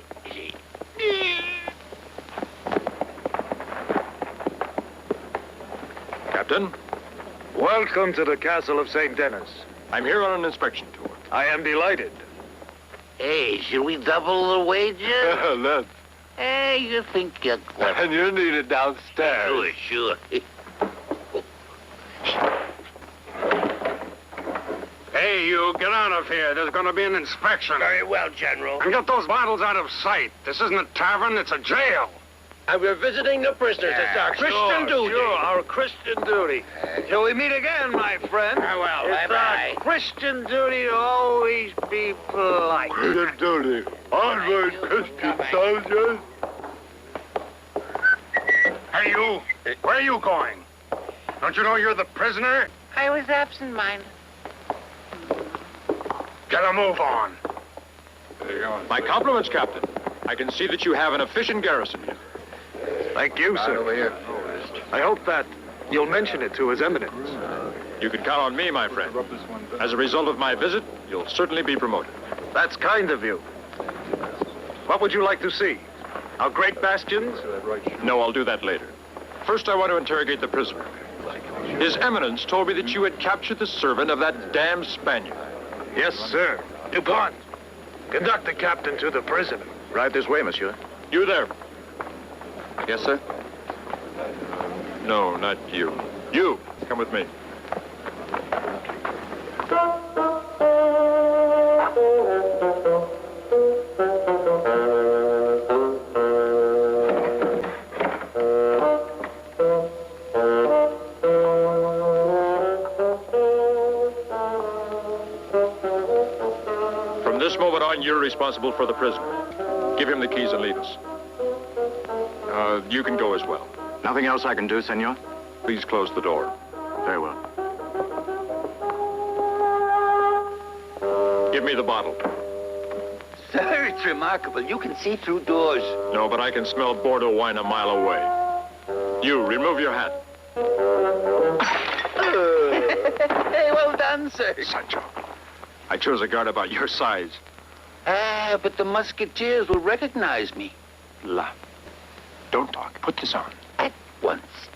Captain, welcome to the castle of St. Denis. I'm here on an inspection tour. I am delighted. Hey, should we double the wages? Let's. Hey, you think you're clever. And you need it downstairs. Sure. Hey, you, get out of here. There's going to be an inspection. Very well, General. And get those bottles out of sight. This isn't a tavern, it's a jail. And we're visiting the prisoners. It's our Christian duty. Sure, our Christian duty. Till we meet again, my friend. Well, it's bye-bye. our Christian duty to always be polite. Christian duty. Onward, Christian soldiers. Hey, you. Where are you going? Don't you know you're the prisoner? I was absent-minded. Get a move on. My compliments, Captain. I can see that you have an efficient garrison here. Thank you, sir. Over here. I hope that you'll mention it to His Eminence. You can count on me, my friend. As a result of my visit, you'll certainly be promoted. That's kind of you. What would you like to see? Our great bastions? No, I'll do that later. First, I want to interrogate the prisoner. His Eminence told me that you had captured the servant of that damned Spaniard. Yes, sir. DuPont, conduct the captain to the prisoner. Right this way, monsieur. You there. Yes, sir. No, not you. You, come with me. From this moment on, you're responsible for the prisoner. Give him the keys and leave us. You can go as well. Nothing else I can do, senor? Please close the door. Very well. Give me the bottle. Sir, it's remarkable. You can see through doors. No, but I can smell Bordeaux wine a mile away. You, remove your hat. Hey, well done, sir. Sancho, I chose a guard about your size. But the Musketeers will recognize me. La. Don't talk. Put this on. At once.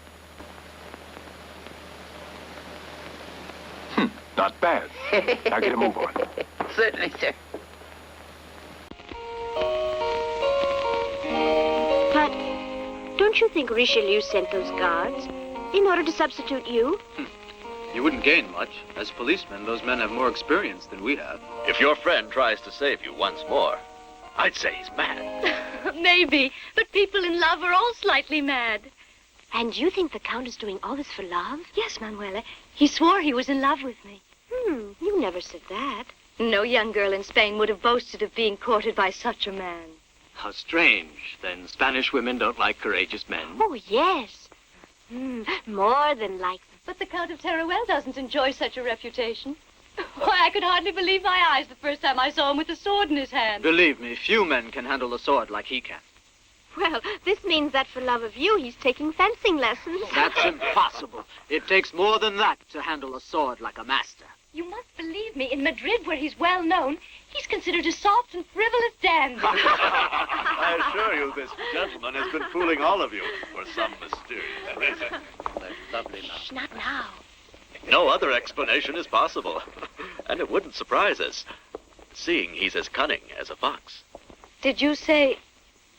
Not bad. Now get a move on. Certainly, sir. But don't you think Richelieu sent those guards in order to substitute you? You wouldn't gain much. As policemen, those men have more experience than we have. If your friend tries to save you once more, I'd say he's mad. Maybe, but people in love are all slightly mad. And you think the Count is doing all this for love? Yes, Manuela. He swore he was in love with me. You never said that. No young girl in Spain would have boasted of being courted by such a man. How strange. Then Spanish women don't like courageous men. Oh, yes. More than like them. But the Count of Teruel doesn't enjoy such a reputation. Why, I could hardly believe my eyes the first time I saw him with a sword in his hand. Believe me, few men can handle a sword like he can. Well, this means that for love of you, he's taking fencing lessons. That's impossible. It takes more than that to handle a sword like a master. You must believe me, in Madrid, where he's well known, he's considered a soft and frivolous dandy. I assure you, this gentleman has been fooling all of you for some mysterious reason. Lovely now. Shh, not now. No other explanation is possible. And it wouldn't surprise us, seeing he's as cunning as a fox. Did you say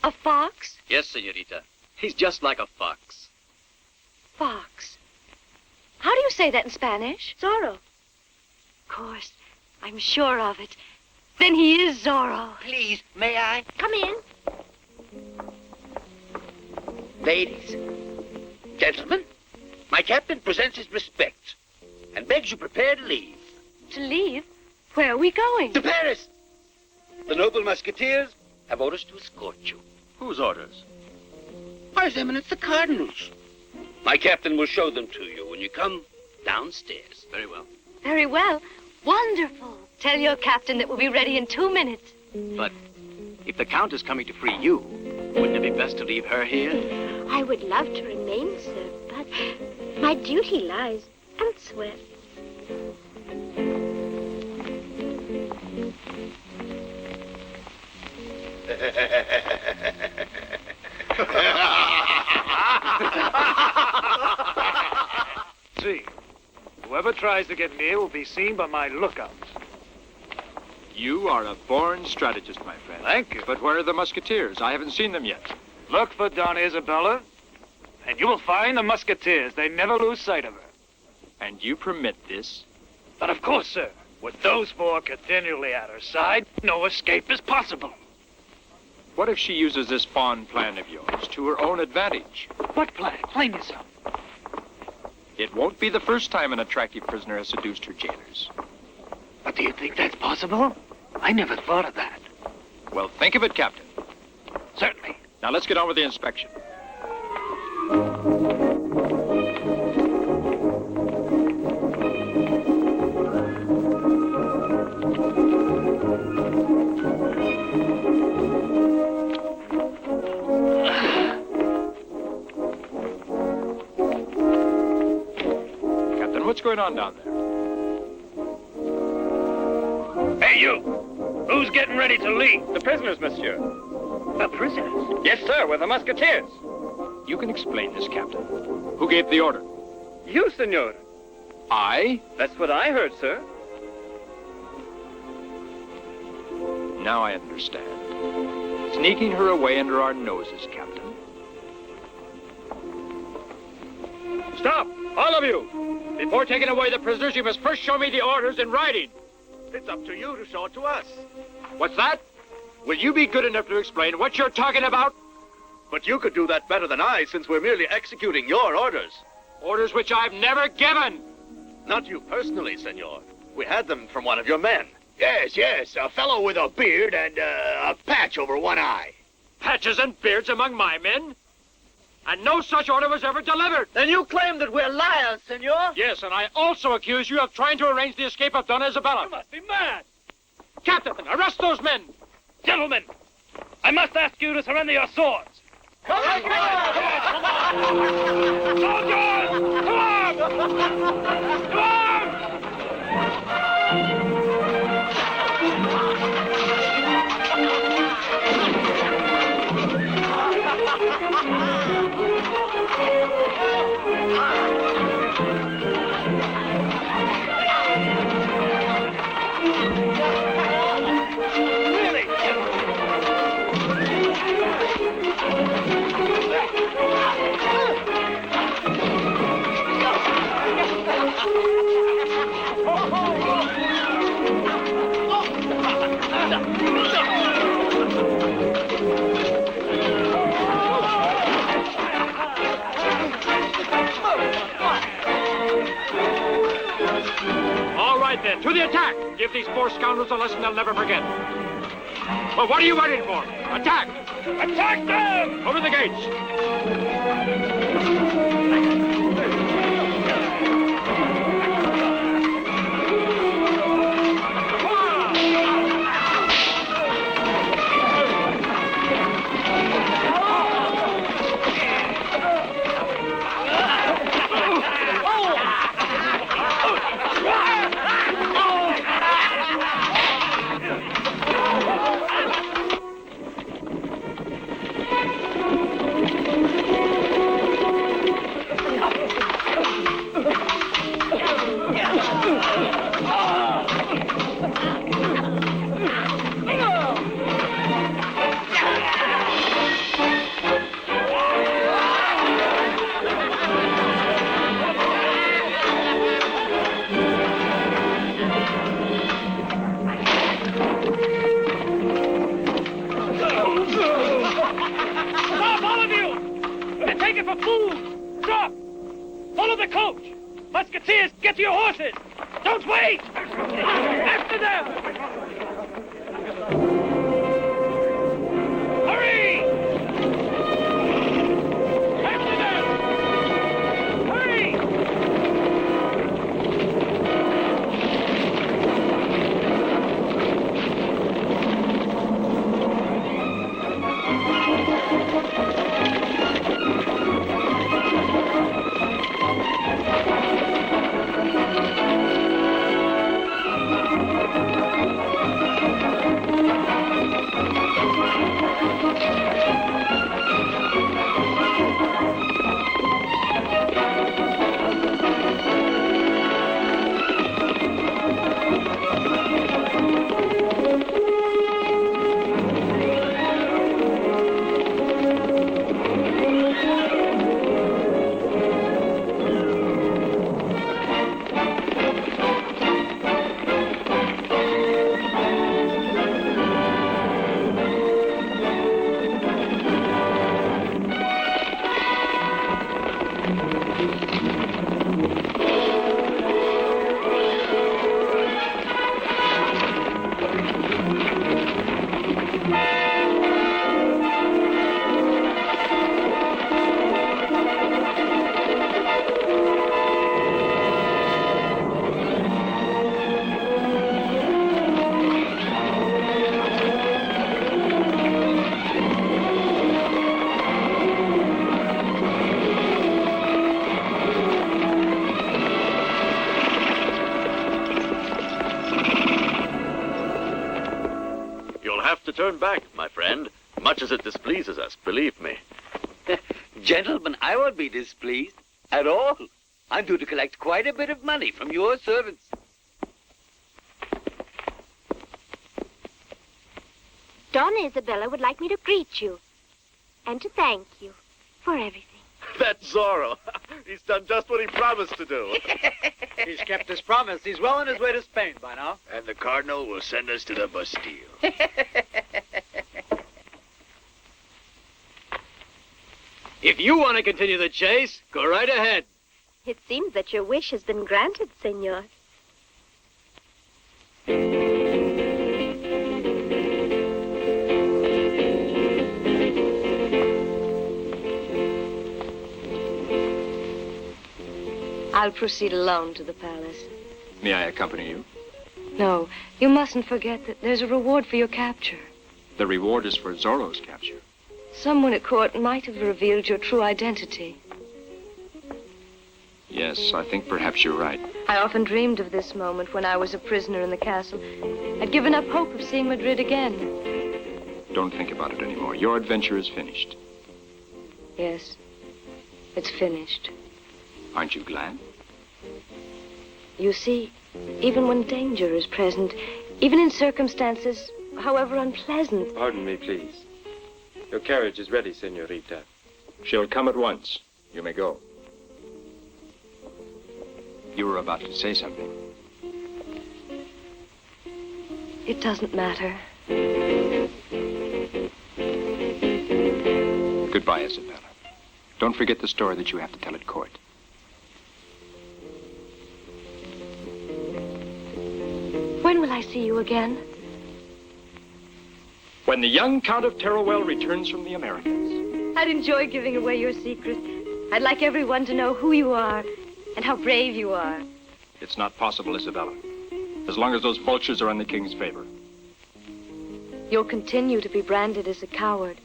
a fox? Yes, senorita. He's just like a fox. Fox. How do you say that in Spanish? Zorro. Of course. I'm sure of it. Then he is Zorro. Please, may I? Come in. Ladies, gentlemen, my captain presents his respects and begs you prepare to leave. To leave? Where are we going? To Paris. The noble Musketeers have orders to escort you. Whose orders? By His Eminence the Cardinal's. My captain will show them to you when you come downstairs. Very well. Very well. Wonderful. Tell your captain that we'll be ready in 2 minutes. But if the Count is coming to free you, wouldn't it be best to leave her here? I would love to remain, sir, but My duty lies elsewhere. See, whoever tries to get near will be seen by my lookouts. You are a born strategist, my friend. Thank you. But where are the Musketeers? I haven't seen them yet. Look for Donna Isabella, and you will find the Musketeers. They never lose sight of her. And you permit this? But of course, sir. With those four continually at her side, no escape is possible. What if she uses this pawn plan of yours to her own advantage? What plan? Claim yourself. It won't be the first time an attractive prisoner has seduced her jailers. But do you think that's possible? I never thought of that. Well, think of it, Captain. Certainly. Now let's get on with the inspection. Captain, what's going on down there? Hey, you! Who's getting ready to leave? The prisoners, monsieur. The prisoners? Yes, sir, we're the Musketeers. You can explain this, Captain. Who gave the order? You, senor. I? That's what I heard, sir. Now I understand. Sneaking her away under our noses, Captain. Stop! All of you! Before taking away the prisoners, you must first show me the orders in writing. It's up to you to show it to us. What's that? Will you be good enough to explain what you're talking about? But you could do that better than I, since we're merely executing your orders. Orders which I've never given! Not you personally, senor. We had them from one of your men. Yes, yes, a fellow with a beard and a patch over one eye. Patches and beards among my men? And no such order was ever delivered. Then you claim that we're liars, senor? Yes, and I also accuse you of trying to arrange the escape of Donna Isabella. You must be mad. Captain, arrest those men! Gentlemen, I must ask you to surrender your swords. Come on! Come on! Soldiers! Come on! Come on! All right, then, to the attack! Give these four scoundrels a lesson they'll never forget. Well, what are you waiting for? Attack! Attack them! Open the gates! Stop, all of you! They're taken for food! Stop! Follow the coach! Musketeers, get to your horses! Don't wait! After them! Hurry! After them! Hurry! to turn back, my friend, much as it displeases us, believe me. Gentlemen, I won't be displeased at all. I'm due to collect quite a bit of money from your servants. Donna Isabella would like me to greet you and to thank you for everything. That's Zorro. He's done just what he promised to do. He's kept his promise. He's well on his way to Spain by now. And the Cardinal will send us to the Bastille. If you want to continue the chase, go right ahead. It seems that your wish has been granted, senor. I'll proceed alone to the palace. May I accompany you? No, you mustn't forget that there's a reward for your capture. The reward is for Zorro's capture. Someone at court might have revealed your true identity. Yes, I think perhaps you're right. I often dreamed of this moment when I was a prisoner in the castle. I'd given up hope of seeing Madrid again. Don't think about it anymore. Your adventure is finished. Yes, it's finished. Aren't you glad? You see, even when danger is present, even in circumstances, however unpleasant... Pardon me, please. Your carriage is ready, senorita. She'll come at once. You may go. You were about to say something. It doesn't matter. Goodbye, Isabella. Don't forget the story that you have to tell at court. When will I see you again? When the young Count of Teruel returns from the Americas. I'd enjoy giving away your secret. I'd like everyone to know who you are and how brave you are. It's not possible, Isabella. As long as those vultures are in the king's favor. You'll continue to be branded as a coward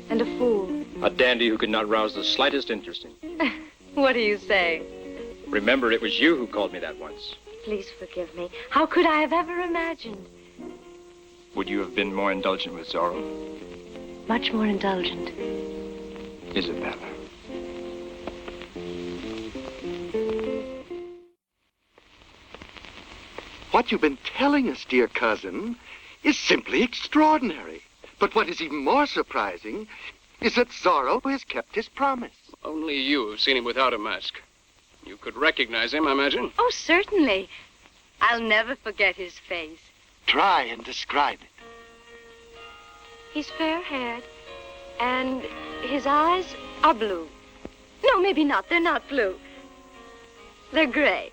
and a fool. A dandy who could not rouse the slightest interest in. What do you say? Remember, it was you who called me that once. Please forgive me. How could I have ever imagined? Would you have been more indulgent with Zorro? Much more indulgent. Isabella. What you've been telling us, dear cousin, is simply extraordinary. But what is even more surprising is that Zorro has kept his promise. Only you have seen him without a mask. You could recognize him, I imagine. Oh, certainly. I'll never forget his face. Try and describe it. He's fair-haired, and his eyes are blue. No, maybe not. They're not blue. They're gray.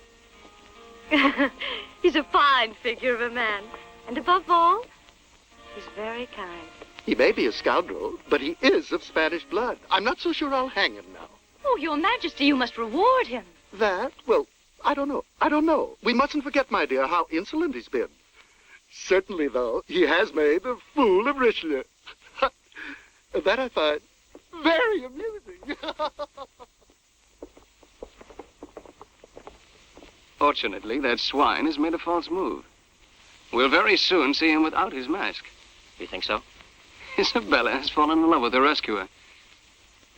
He's a fine figure of a man. And above all, he's very kind. He may be a scoundrel, but he is of Spanish blood. I'm not so sure I'll hang him now. Oh, Your Majesty, you must reward him. That? Well, I don't know. We mustn't forget, my dear, how insolent he's been. Certainly, though, he has made a fool of Richelieu. That I find very amusing. Fortunately, that swine has made a false move. We'll very soon see him without his mask. You think so? Isabella has fallen in love with her rescuer.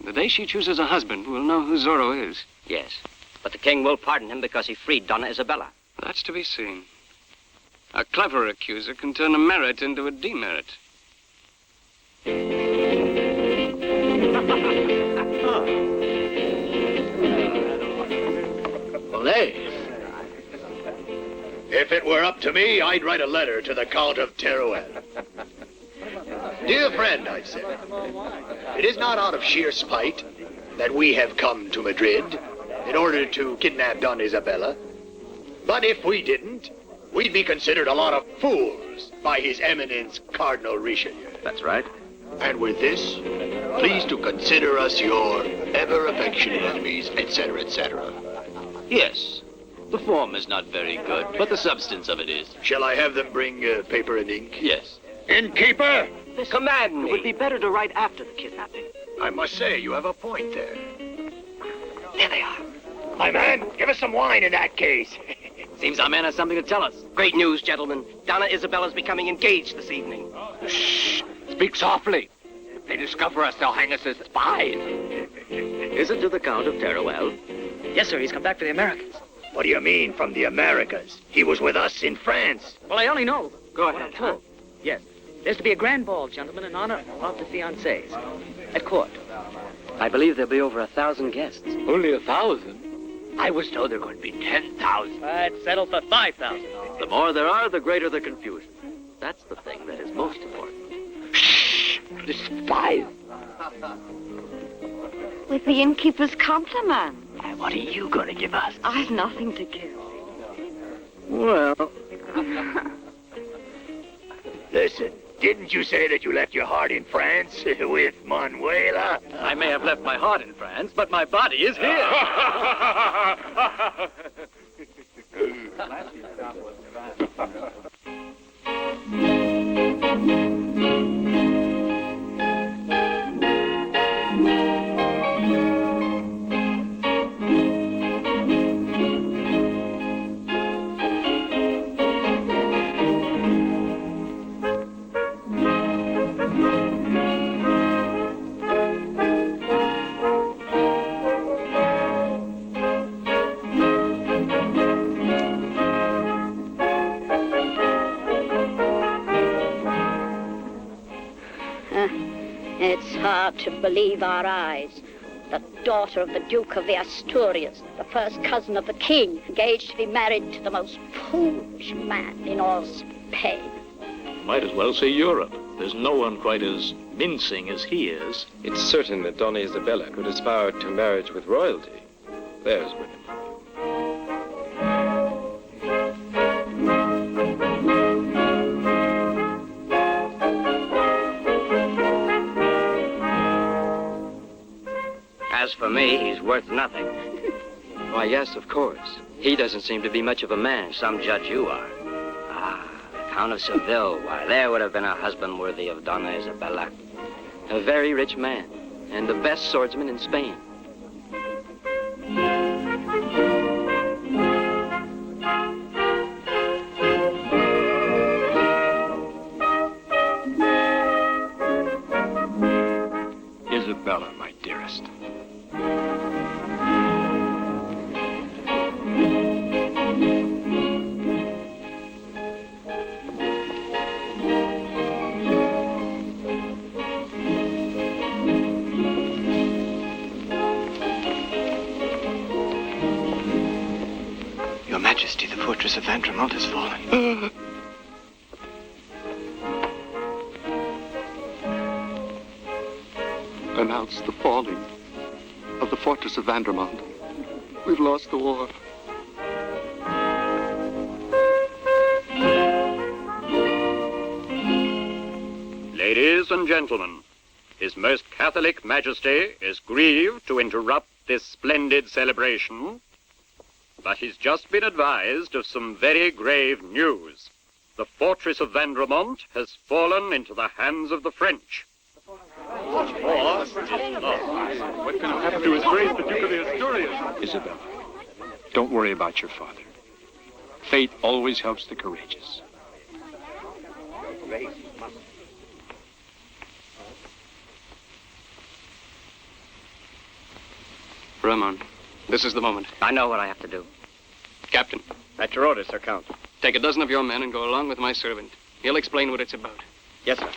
The day she chooses a husband, we'll know who Zorro is. Yes, but the king will pardon him because he freed Donna Isabella. That's to be seen. A clever accuser can turn a merit into a demerit. Olé. If it were up to me, I'd write a letter to the Count of Teruel. Dear friend, I'd say, it is not out of sheer spite that we have come to Madrid in order to kidnap Donna Isabella. But if we didn't, we'd be considered a lot of fools by His Eminence Cardinal Richelieu. That's right. And with this, please to consider us your ever affectionate enemies, etc., etc. Yes. The form is not very good, but the substance of it is. Shall I have them bring paper and ink? Yes. Innkeeper! Command me. It would be better to write after the kidnapping. I must say, you have a point there. There they are. My man, give us some wine in that case. Seems our man has something to tell us. Great news, gentlemen. Donna Isabella's becoming engaged this evening. Shh! Speak softly. If they discover us, they'll hang us as spies. Is it to the Count of Teruel? Yes, sir. He's come back for the Americans. What do you mean, from the Americas? He was with us in France. Well, I only know. Go what ahead, I'm told. Yes. There's to be a grand ball, gentlemen, in honor of the fiancés at court. I believe there'll be over 1,000 guests. Only 1,000? I was told there were going to be 10,000. It's settled for 5,000. The more there are, the greater the confusion. That's the thing that is most important. Shh! The spies! With the innkeeper's compliment. And what are you going to give us? I've nothing to give. Well... Listen, didn't you say that you left your heart in France with Manuela? I may have left my heart in France, but my body is here. It's hard to believe our eyes. The daughter of the Duke of the Asturias, the first cousin of the king, engaged to be married to the most foolish man in all Spain. Might as well say Europe. There's no one quite as mincing as he is. It's certain that Donna Isabella could aspire to marriage with royalty. There's women. As for me, he's worth nothing. Why, yes, of course. He doesn't seem to be much of a man. Some judge you are. Ah, the Count of Seville. Why, there would have been a husband worthy of Donna Isabella. A very rich man, and the best swordsman in Spain. Isabella, my dearest. Your Majesty, the fortress of Vandremont has fallen. Announce the falling of the fortress of Vandremont. We've lost the war. Ladies and gentlemen, His Most Catholic Majesty is grieved to interrupt this splendid celebration, but he's just been advised of some very grave news. The fortress of Vandremont has fallen into the hands of the French. What can have happened to his grace, the Duke of the Asturias? Isabella, don't worry about your father. Fate always helps the courageous. Ramon, this is the moment. I know what I have to do. Captain. At your orders, Sir Count. Take a dozen of your men and go along with my servant. He'll explain what it's about. Yes, sir.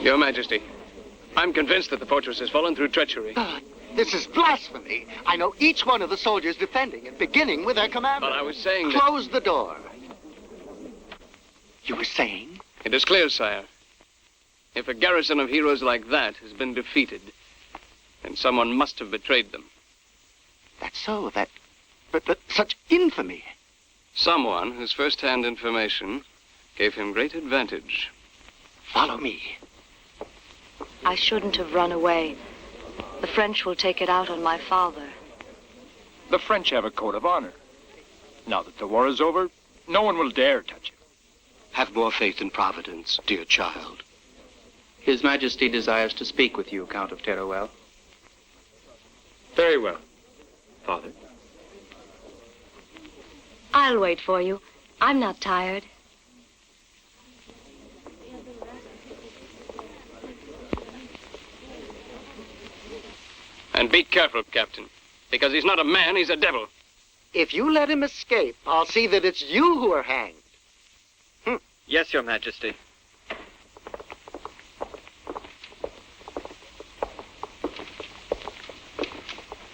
Your Majesty, I'm convinced that the fortress has fallen through treachery. This is blasphemy. I know each one of the soldiers defending it, beginning with their commander. But I was saying that... Close the door. You were saying? It is clear, sire. If a garrison of heroes like that has been defeated, then someone must have betrayed them. That's so, but such infamy. Someone whose first-hand information gave him great advantage. Follow me. I shouldn't have run away. The French will take it out on my father. The French have a code of honor. Now that the war is over, no one will dare touch him. Have more faith in Providence, dear child. His Majesty desires to speak with you, Count of Teruel. Very well, Father. I'll wait for you. I'm not tired. And be careful, Captain, because he's not a man, he's a devil. If you let him escape, I'll see that it's you who are hanged. Yes, Your Majesty.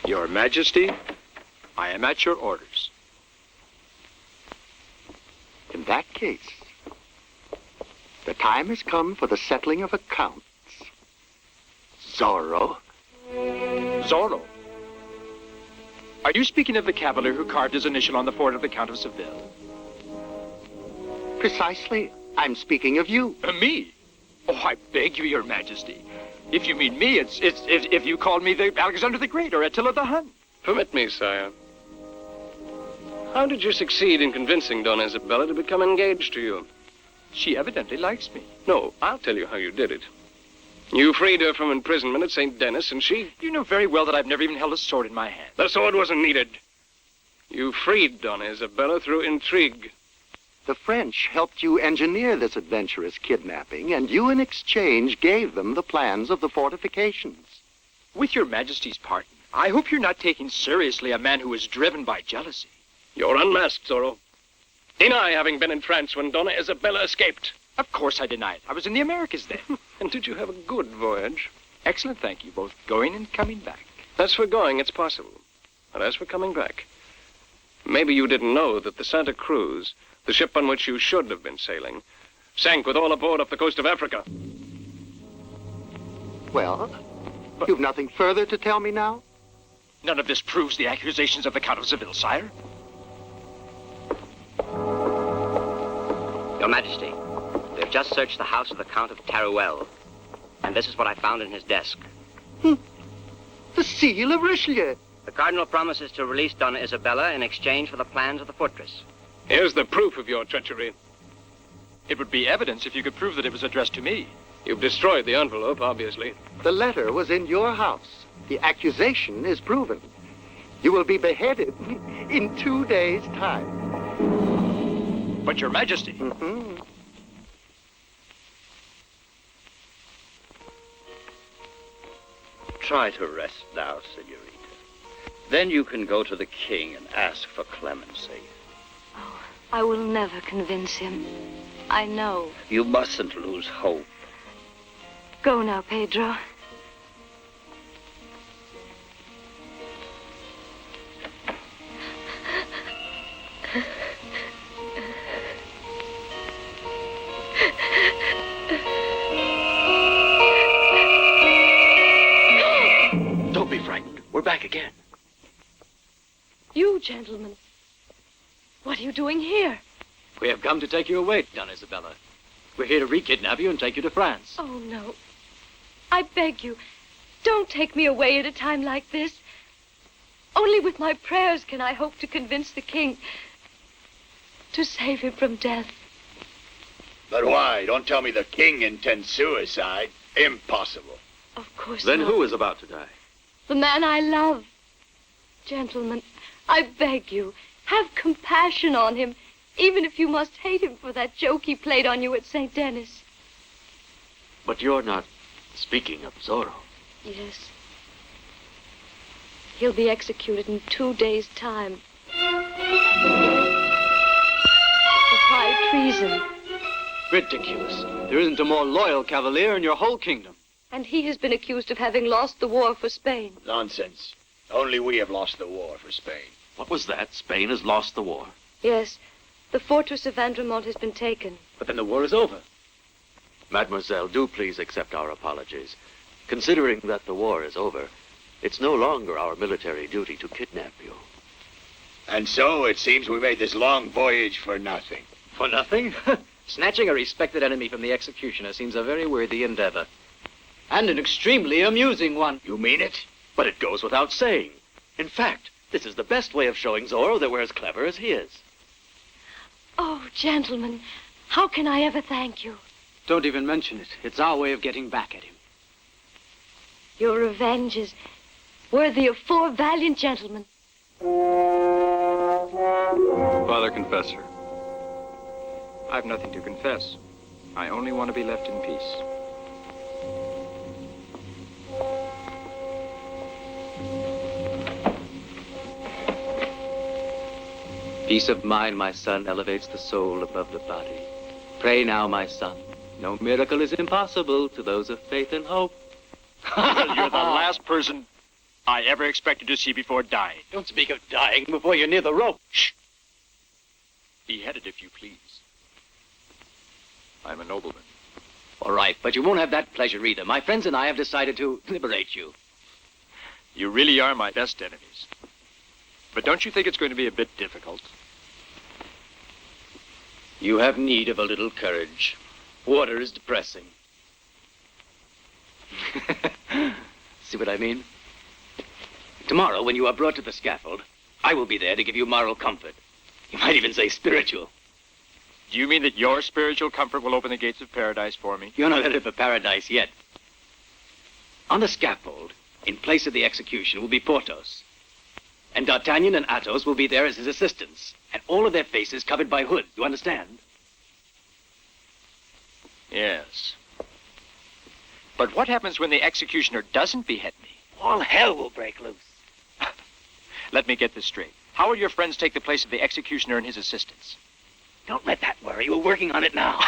Your Majesty, I am at your orders. In that case, the time has come for the settling of accounts. Zorro. Zorro? Are you speaking of the cavalier who carved his initial on the fort of the Count of Seville? Precisely. I'm speaking of you. Me? Oh, I beg you, Your Majesty. If you mean me, it's if you called me the Alexander the Great or Attila the Hun. Permit me, sire. How did you succeed in convincing Donna Isabella to become engaged to you? She evidently likes me. No, I'll tell you how you did it. You freed her from imprisonment at St. Denis, and she... You know very well that I've never even held a sword in my hand. The sword wasn't needed. You freed Donna Isabella through intrigue. The French helped you engineer this adventurous kidnapping, and you in exchange gave them the plans of the fortifications. With Your Majesty's pardon, I hope you're not taking seriously a man who is driven by jealousy. You're unmasked, Zorro. Deny having been in France when Donna Isabella escaped. Of course I deny it. I was in the Americas then. And did you have a good voyage? Excellent, thank you, both going and coming back. As for going, it's possible. But as for coming back, maybe you didn't know that the Santa Cruz, the ship on which you should have been sailing, sank with all aboard off the coast of Africa. Well, you've nothing further to tell me now? None of this proves the accusations of the Count of Seville, sire. Your Majesty, they've just searched the house of the Count of Teruel, and this is what I found in his desk. The seal of Richelieu. The Cardinal promises to release Donna Isabella in exchange for the plans of the fortress. Here's the proof of your treachery. It would be evidence if you could prove that it was addressed to me. You've destroyed the envelope, obviously. The letter was in your house. The accusation is proven. You will be beheaded in 2 days' time. But Your Majesty... Try to rest now, Senorita. Then you can go to the king and ask for clemency. Oh, I will never convince him. I know. You mustn't lose hope. Go now, Pedro. Don't be frightened. We're back again. You, gentlemen. What are you doing here? We have come to take you away, Donna Isabella. We're here to re-kidnap you and take you to France. Oh, no. I beg you, don't take me away at a time like this. Only with my prayers can I hope to convince the king to save him from death. But why? Don't tell me the king intends suicide. Impossible. Of course Then not. who is about to die? The man I love. Gentlemen, I beg you, have compassion on him, even if you must hate him for that joke he played on you at St. Denis. But you're not speaking of Zorro. Yes. He'll be executed in 2 days' time. For high treason. Ridiculous. There isn't a more loyal cavalier in your whole kingdom. And he has been accused of having lost the war for Spain. Nonsense. Only we have lost the war for Spain. What was that? Spain has lost the war. Yes. The fortress of Vandremont has been taken. But then the war is over. Mademoiselle, do please accept our apologies. Considering that the war is over, it's no longer our military duty to kidnap you. And so it seems we made this long voyage for nothing. For nothing? Snatching a respected enemy from the executioner seems a very worthy endeavor. And an extremely amusing one. You mean it? But it goes without saying. In fact, This is the best way of showing Zorro that we're as clever as he is. Oh, gentlemen, how can I ever thank you? Don't even mention it. It's our way of getting back at him. Your revenge is worthy of 4 valiant gentlemen. Father Confessor, I've nothing to confess. I only want to be left in peace. Peace of mind, my son, elevates the soul above the body. Pray now, my son. No miracle is impossible to those of faith and hope. You're the last person I ever expected to see before dying. Don't speak of dying before you're near the rope. Shh. Beheaded, if you please. I'm a nobleman. All right, but you won't have that pleasure either. My friends and I have decided to liberate you. You really are my best enemies. But don't you think it's going to be a bit difficult? You have need of a little courage. Water is depressing. See what I mean? Tomorrow, when you are brought to the scaffold, I will be there to give you moral comfort. You might even say spiritual. Do you mean that your spiritual comfort will open the gates of paradise for me? You're not headed for paradise yet. On the scaffold, in place of the execution, will be Porthos. And D'Artagnan and Athos will be there as his assistants. And all of their faces covered by hoods. You understand? Yes. But what happens when the executioner doesn't behead me? All hell will break loose. Let me get this straight. How will your friends take the place of the executioner and his assistants? Don't let that worry you. We're working on it now.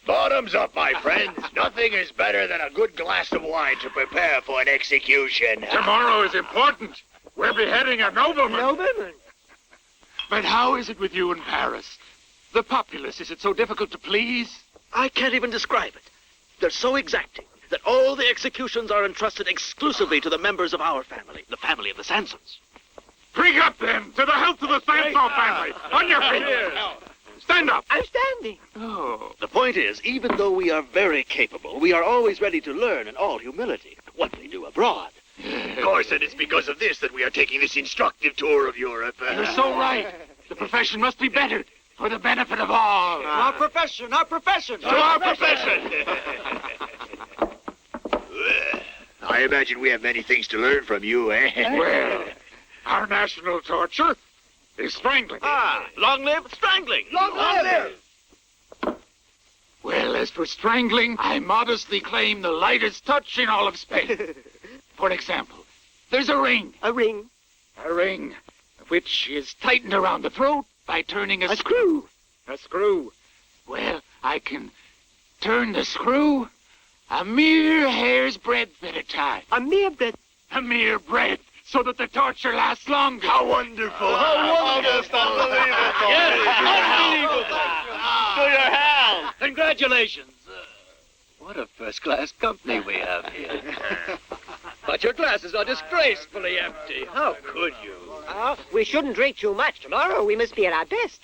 Bottoms up, my friends. Nothing is better than a good glass of wine to prepare for an execution. Tomorrow is important. We're beheading a nobleman. Nobleman? But how is it with you in Paris? The populace, is it so difficult to please? I can't even describe it. They're so exacting that all the executions are entrusted exclusively to the members of our family, the family of the Sansons. Drink up, then, to the health of the Sanson family. On your feet. Stand up. I'm standing. Oh. The point is, even though we are very capable, we are always ready to learn in all humility what they do abroad. Of course, and it's because of this that we are taking this instructive tour of Europe. You're so right. The profession must be bettered for the benefit of all. Our profession, our profession. To our profession. I imagine we have many things to learn from you, eh? Well, our national torture is strangling. Ah, long live strangling. Long live. Well, as for strangling, I modestly claim the lightest touch in all of Spain. For example, there's a ring. A ring. A ring, which is tightened around the throat by turning a screw. A screw. Well, I can turn the screw a mere hair's breadth at a time. A mere breadth. A mere breadth, so that the torture lasts longer. How wonderful! How wonderful! Unbelievable! Yes, unbelievable! To your house! Congratulations! What a first-class company we have here. But your glasses are disgracefully empty. How could you? We shouldn't drink too much. Tomorrow we must be at our best.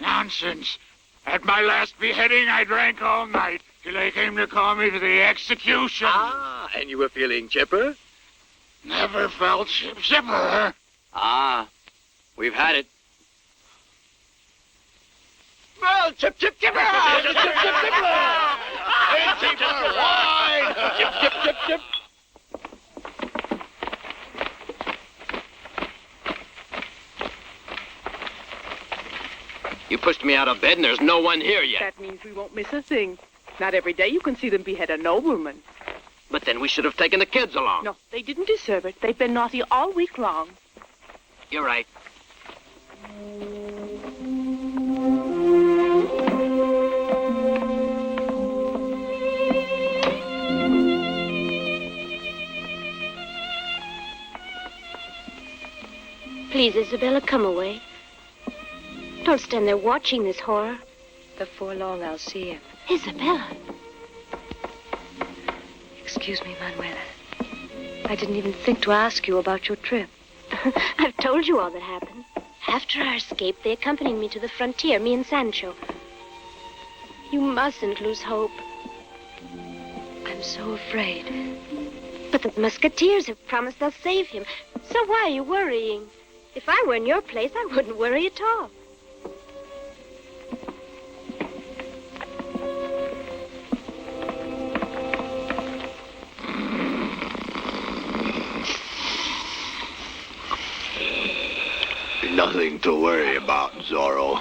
Nonsense. At my last beheading, I drank all night till they came to call me to the execution. Ah, and you were feeling chipper? Never felt chipper. Ah, we've had it. Well, chip, chip, chipper! Chip, chip, chip, chipper! Chip, chip, wine! Chip, chip, chip, chip. You pushed me out of bed and there's no one here yet. That means we won't miss a thing. Not every day you can see them behead a nobleman. But then we should have taken the kids along. No, they didn't deserve it. They've been naughty all week long. You're right. Please, Isabella, come away. Don't stand there watching this horror. Before long, I'll see him. Isabella. Excuse me, Manuela. I didn't even think to ask you about your trip. I've told you all that happened. After our escape, they accompanied me to the frontier, me and Sancho. You mustn't lose hope. I'm so afraid. But the Musketeers have promised they'll save him. So why are you worrying? If I were in your place, I wouldn't worry at all. Nothing to worry about, Zorro.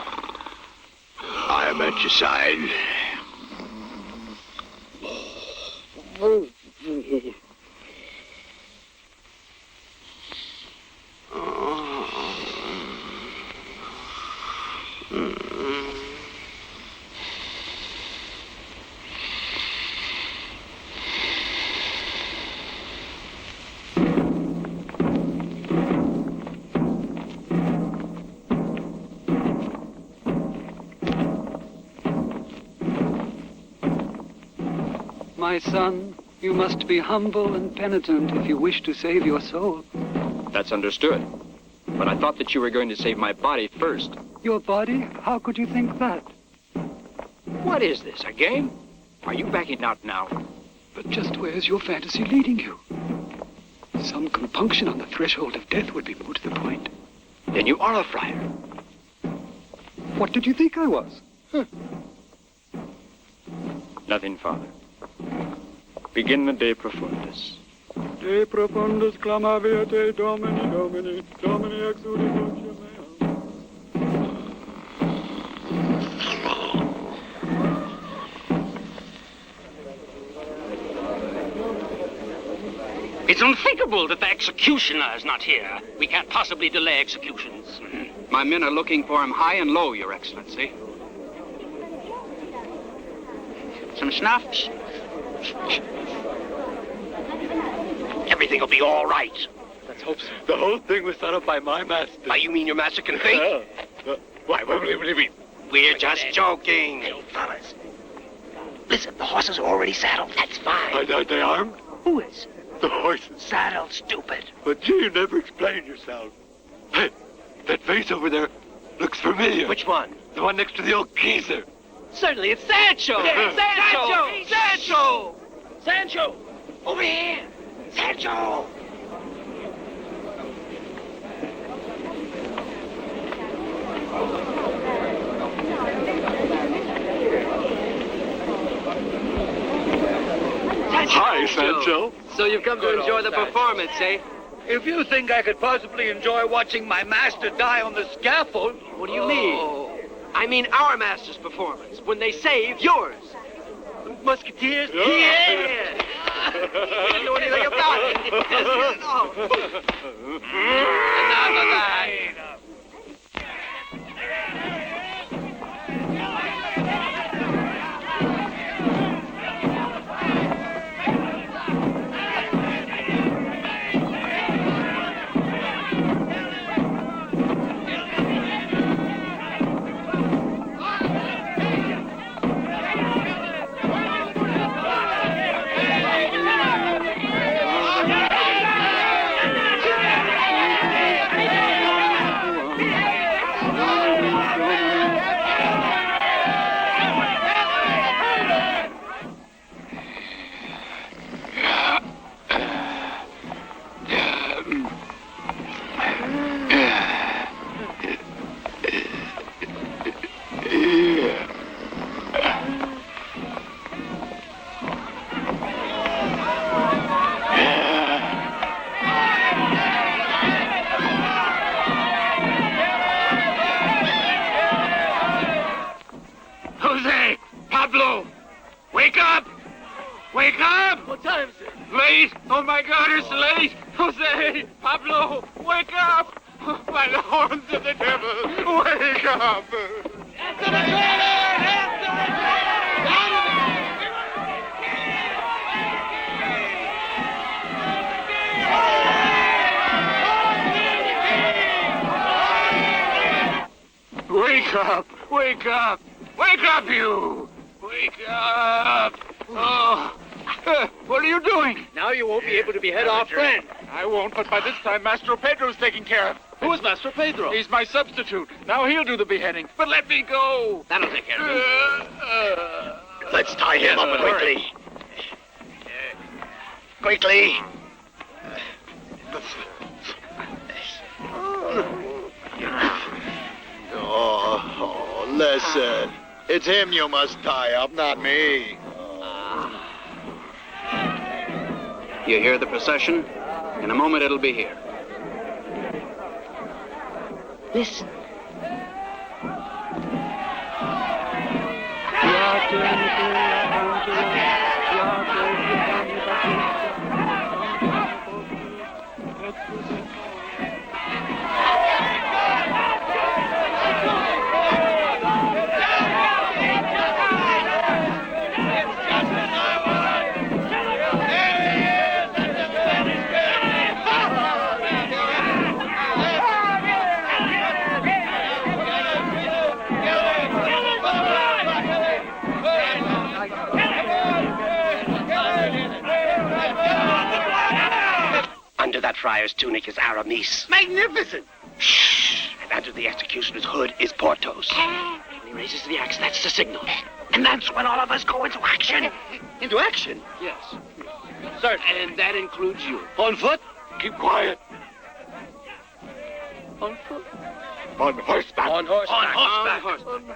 I am at your side. My son, you must be humble and penitent if you wish to save your soul. That's understood. But I thought that you were going to save my body first. Your body? How could you think that? What is this, a game? Are you backing out now? But just where's your fantasy leading you? Some compunction on the threshold of death would be more to the point. Then you are a friar. What did you think I was? Nothing, Father. Begin the De Profundis. De profundis clamaviate Domini, Domini, Domini exudi voce mea. It's unthinkable that the executioner is not here. We can't possibly delay executions. My men are looking for him high and low, Your Excellency. Some schnapps? Everything will be all right. Let's hope so. The whole thing was set up by my master. By you mean your master can think? Why, what do you mean? We're just joking. Hey, fellas. Listen, the horses are already saddled. That's fine. Are they armed? Who is? The horses. Saddled, stupid. But you never explained yourself. Hey, that face over there looks familiar. Which one? The one next to the old geezer. Certainly, it's Sancho! Sancho! Sancho! Sancho! Over here! Sancho! Hi, Sancho. So you've come to enjoy the performance, eh? If you think I could possibly enjoy watching my master die on the scaffold... What do you mean? I mean our master's performance, when they save yours. Musketeers? Yeah! You didn't know anything about it. Enough of that. Jose! Pablo! Wake up! Wake up! What time is it? Late! Oh my God, it's late! Jose! Pablo! Wake up! By the horns of the devil! Wake up! Answer the trailer! Answer the Wake up! Wake up! Wake up, you! Wake up! Oh! What are you doing? Now you won't be able to behead our friend. I won't, but by this time, Master Pedro's taken care of. Who is Master Pedro? He's my substitute. Now he'll do the beheading. But let me go! That'll take care of him. Let's tie him up quickly. Quickly. Listen, it's him you must tie up, not me. You hear the procession? In a moment, it'll be here. Listen. Under that friar's tunic is Aramis. Magnificent! And under the executioner's hood is Porthos. When he raises the axe, that's the signal. And that's when all of us go into action. Into action? Yes. Sir. And that includes you. On foot? Keep quiet. On foot? On horseback. On horseback. On horseback.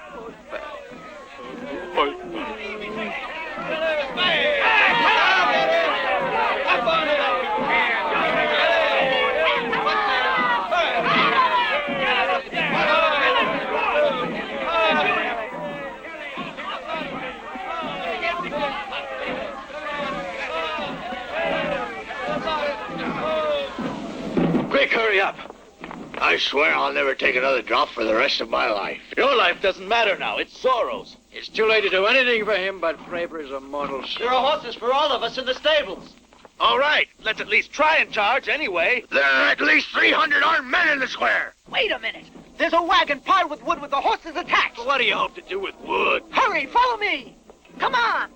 Quick, hurry up. I swear I'll never take another drop for the rest of my life. Your life doesn't matter now. It's Zorro's. It's too late to do anything for him but pray for his immortal soul. There are horses for all of us in the stables. All right. Let's at least try and charge anyway. There are at least 300 armed men in the square. Wait a minute. There's a wagon piled with wood with the horses attached. What do you hope to do with wood? Hurry, follow me. Come on.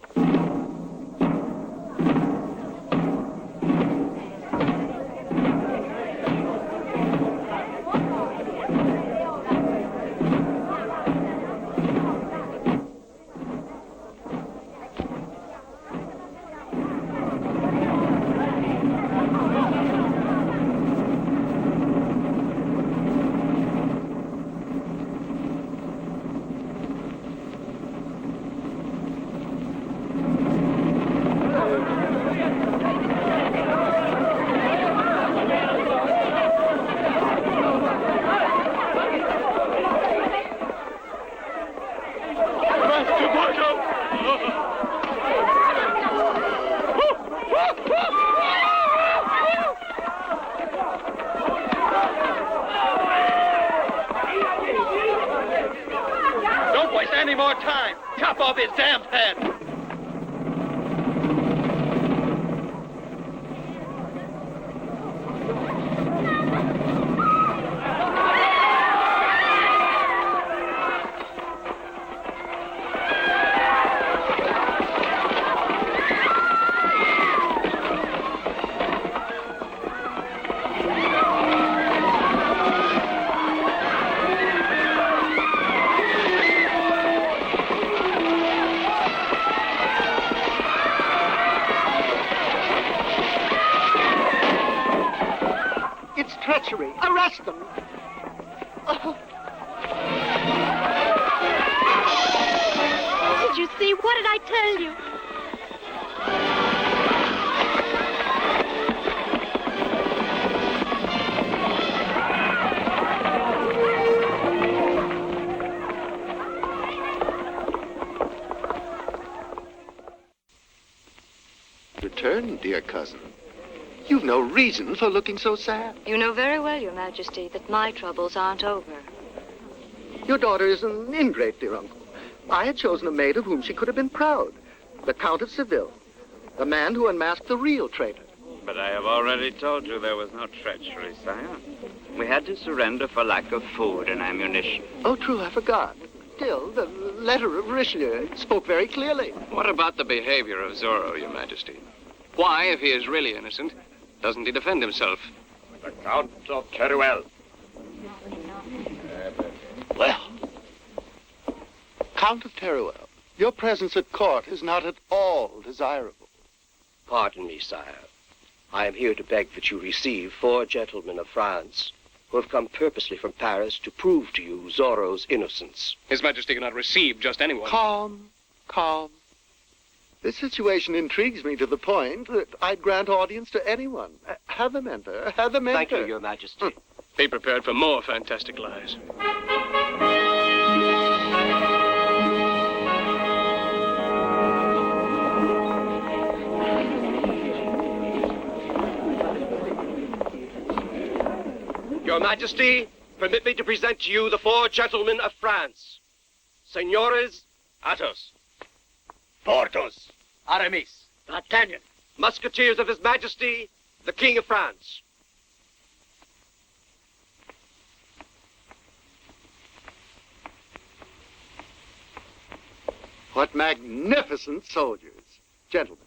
Don't waste any more time. Chop off his damn head. It's treachery. Arrest them. Did you see? What did I tell you? Return, dear cousin. You've no reason for looking so sad. You know very well, Your Majesty, that my troubles aren't over. Your daughter is an ingrate, dear uncle. I had chosen a maid of whom she could have been proud. The Count of Seville, the man who unmasked the real traitor. But I have already told you there was no treachery, sire. We had to surrender for lack of food and ammunition. Oh, true, I forgot. Still, the letter of Richelieu spoke very clearly. What about the behavior of Zorro, Your Majesty? Why, if he is really innocent, doesn't he defend himself? The Count of Teruel. Well, Count of Teruel, your presence at court is not at all desirable. Pardon me, sire. I am here to beg that you receive 4 gentlemen of France who have come purposely from Paris to prove to you Zorro's innocence. His Majesty cannot receive just anyone. Calm, calm. This situation intrigues me to the point that I'd grant audience to anyone. Have them enter. Have them enter. Thank you, Your Majesty. Be prepared for more fantastic lies. Your Majesty, permit me to present to you the 4 gentlemen of France. Senores, Athos. Porthos. Aramis. D'Artagnan. Musketeers of His Majesty, the King of France. What magnificent soldiers. Gentlemen,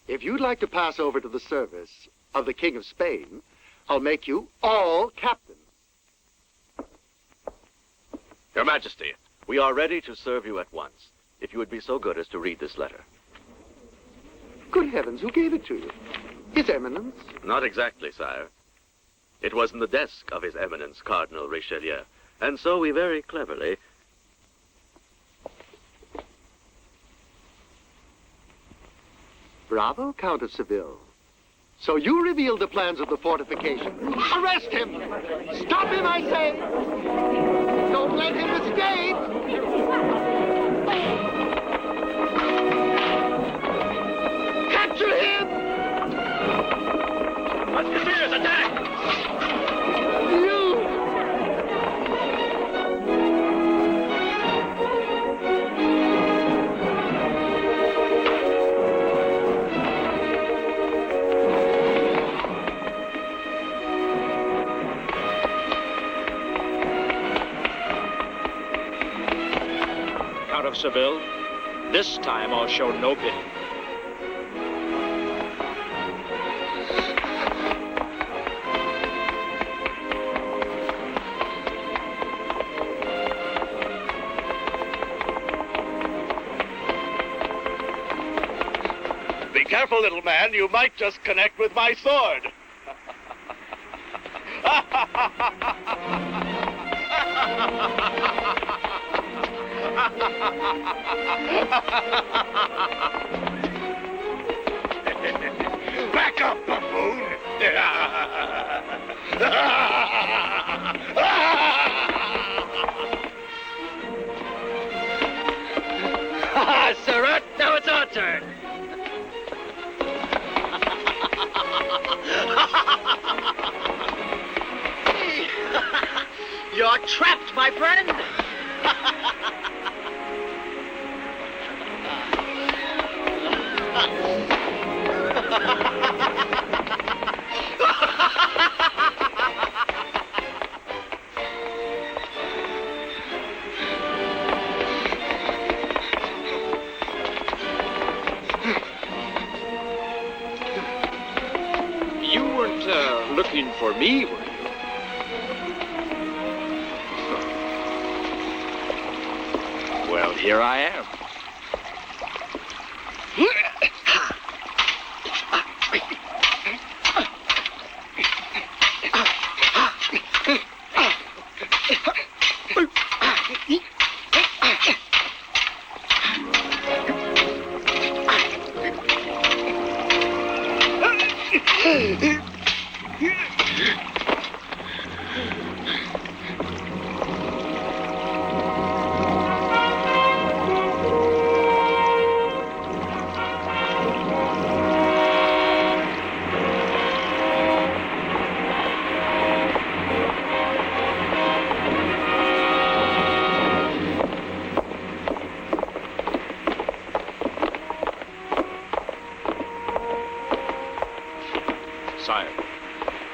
if you'd like to pass over to the service of the King of Spain, I'll make you all captains. Your Majesty, we are ready to serve you at once, if you would be so good as to read this letter. Good heavens, who gave it to you? His Eminence? Not exactly, sire. It was in the desk of His Eminence, Cardinal Richelieu, and so we very cleverly... Bravo, Count of Seville. So you revealed the plans of the fortification. Arrest him! Stop him, I say! Don't let him escape! Capture him! Musketeers, attack! You! Count of Seville, this time I'll show no pity. Be careful, little man. You might just connect with my sword. Back up, buffoon! Surratt, now it's our turn. You're trapped, my friend. You weren't looking for me, were you? Well, here I am. Sire,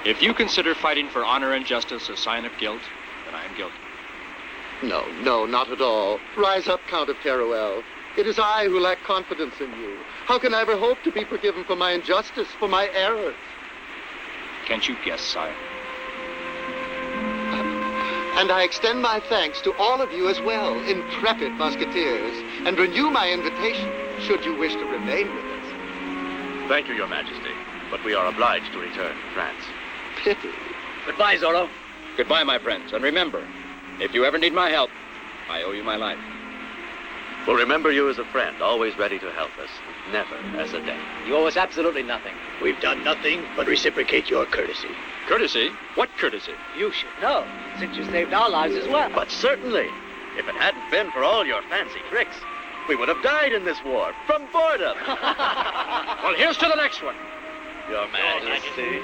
if you consider fighting for honor and justice a sign of guilt, then I am guilty. No, no, not at all. Rise up, Count of Teruel. It is I who lack confidence in you. How can I ever hope to be forgiven for my injustice, for my errors? Can't you guess, sire? And I extend my thanks to all of you as well, intrepid musketeers, and renew my invitation, should you wish to remain with us. Thank you, Your Majesty, but we are obliged to return to France. Pity. Goodbye, Zorro. Goodbye, my friends, and remember, if you ever need my help, I owe you my life. We'll remember you as a friend, always ready to help us, never as a debt. You owe us absolutely nothing. We've done nothing but reciprocate your courtesy. Courtesy? What courtesy? You should know, since you saved our lives as well. But certainly, if it hadn't been for all your fancy tricks, we would have died in this war from boredom. Well, here's to the next one. Your Majesty.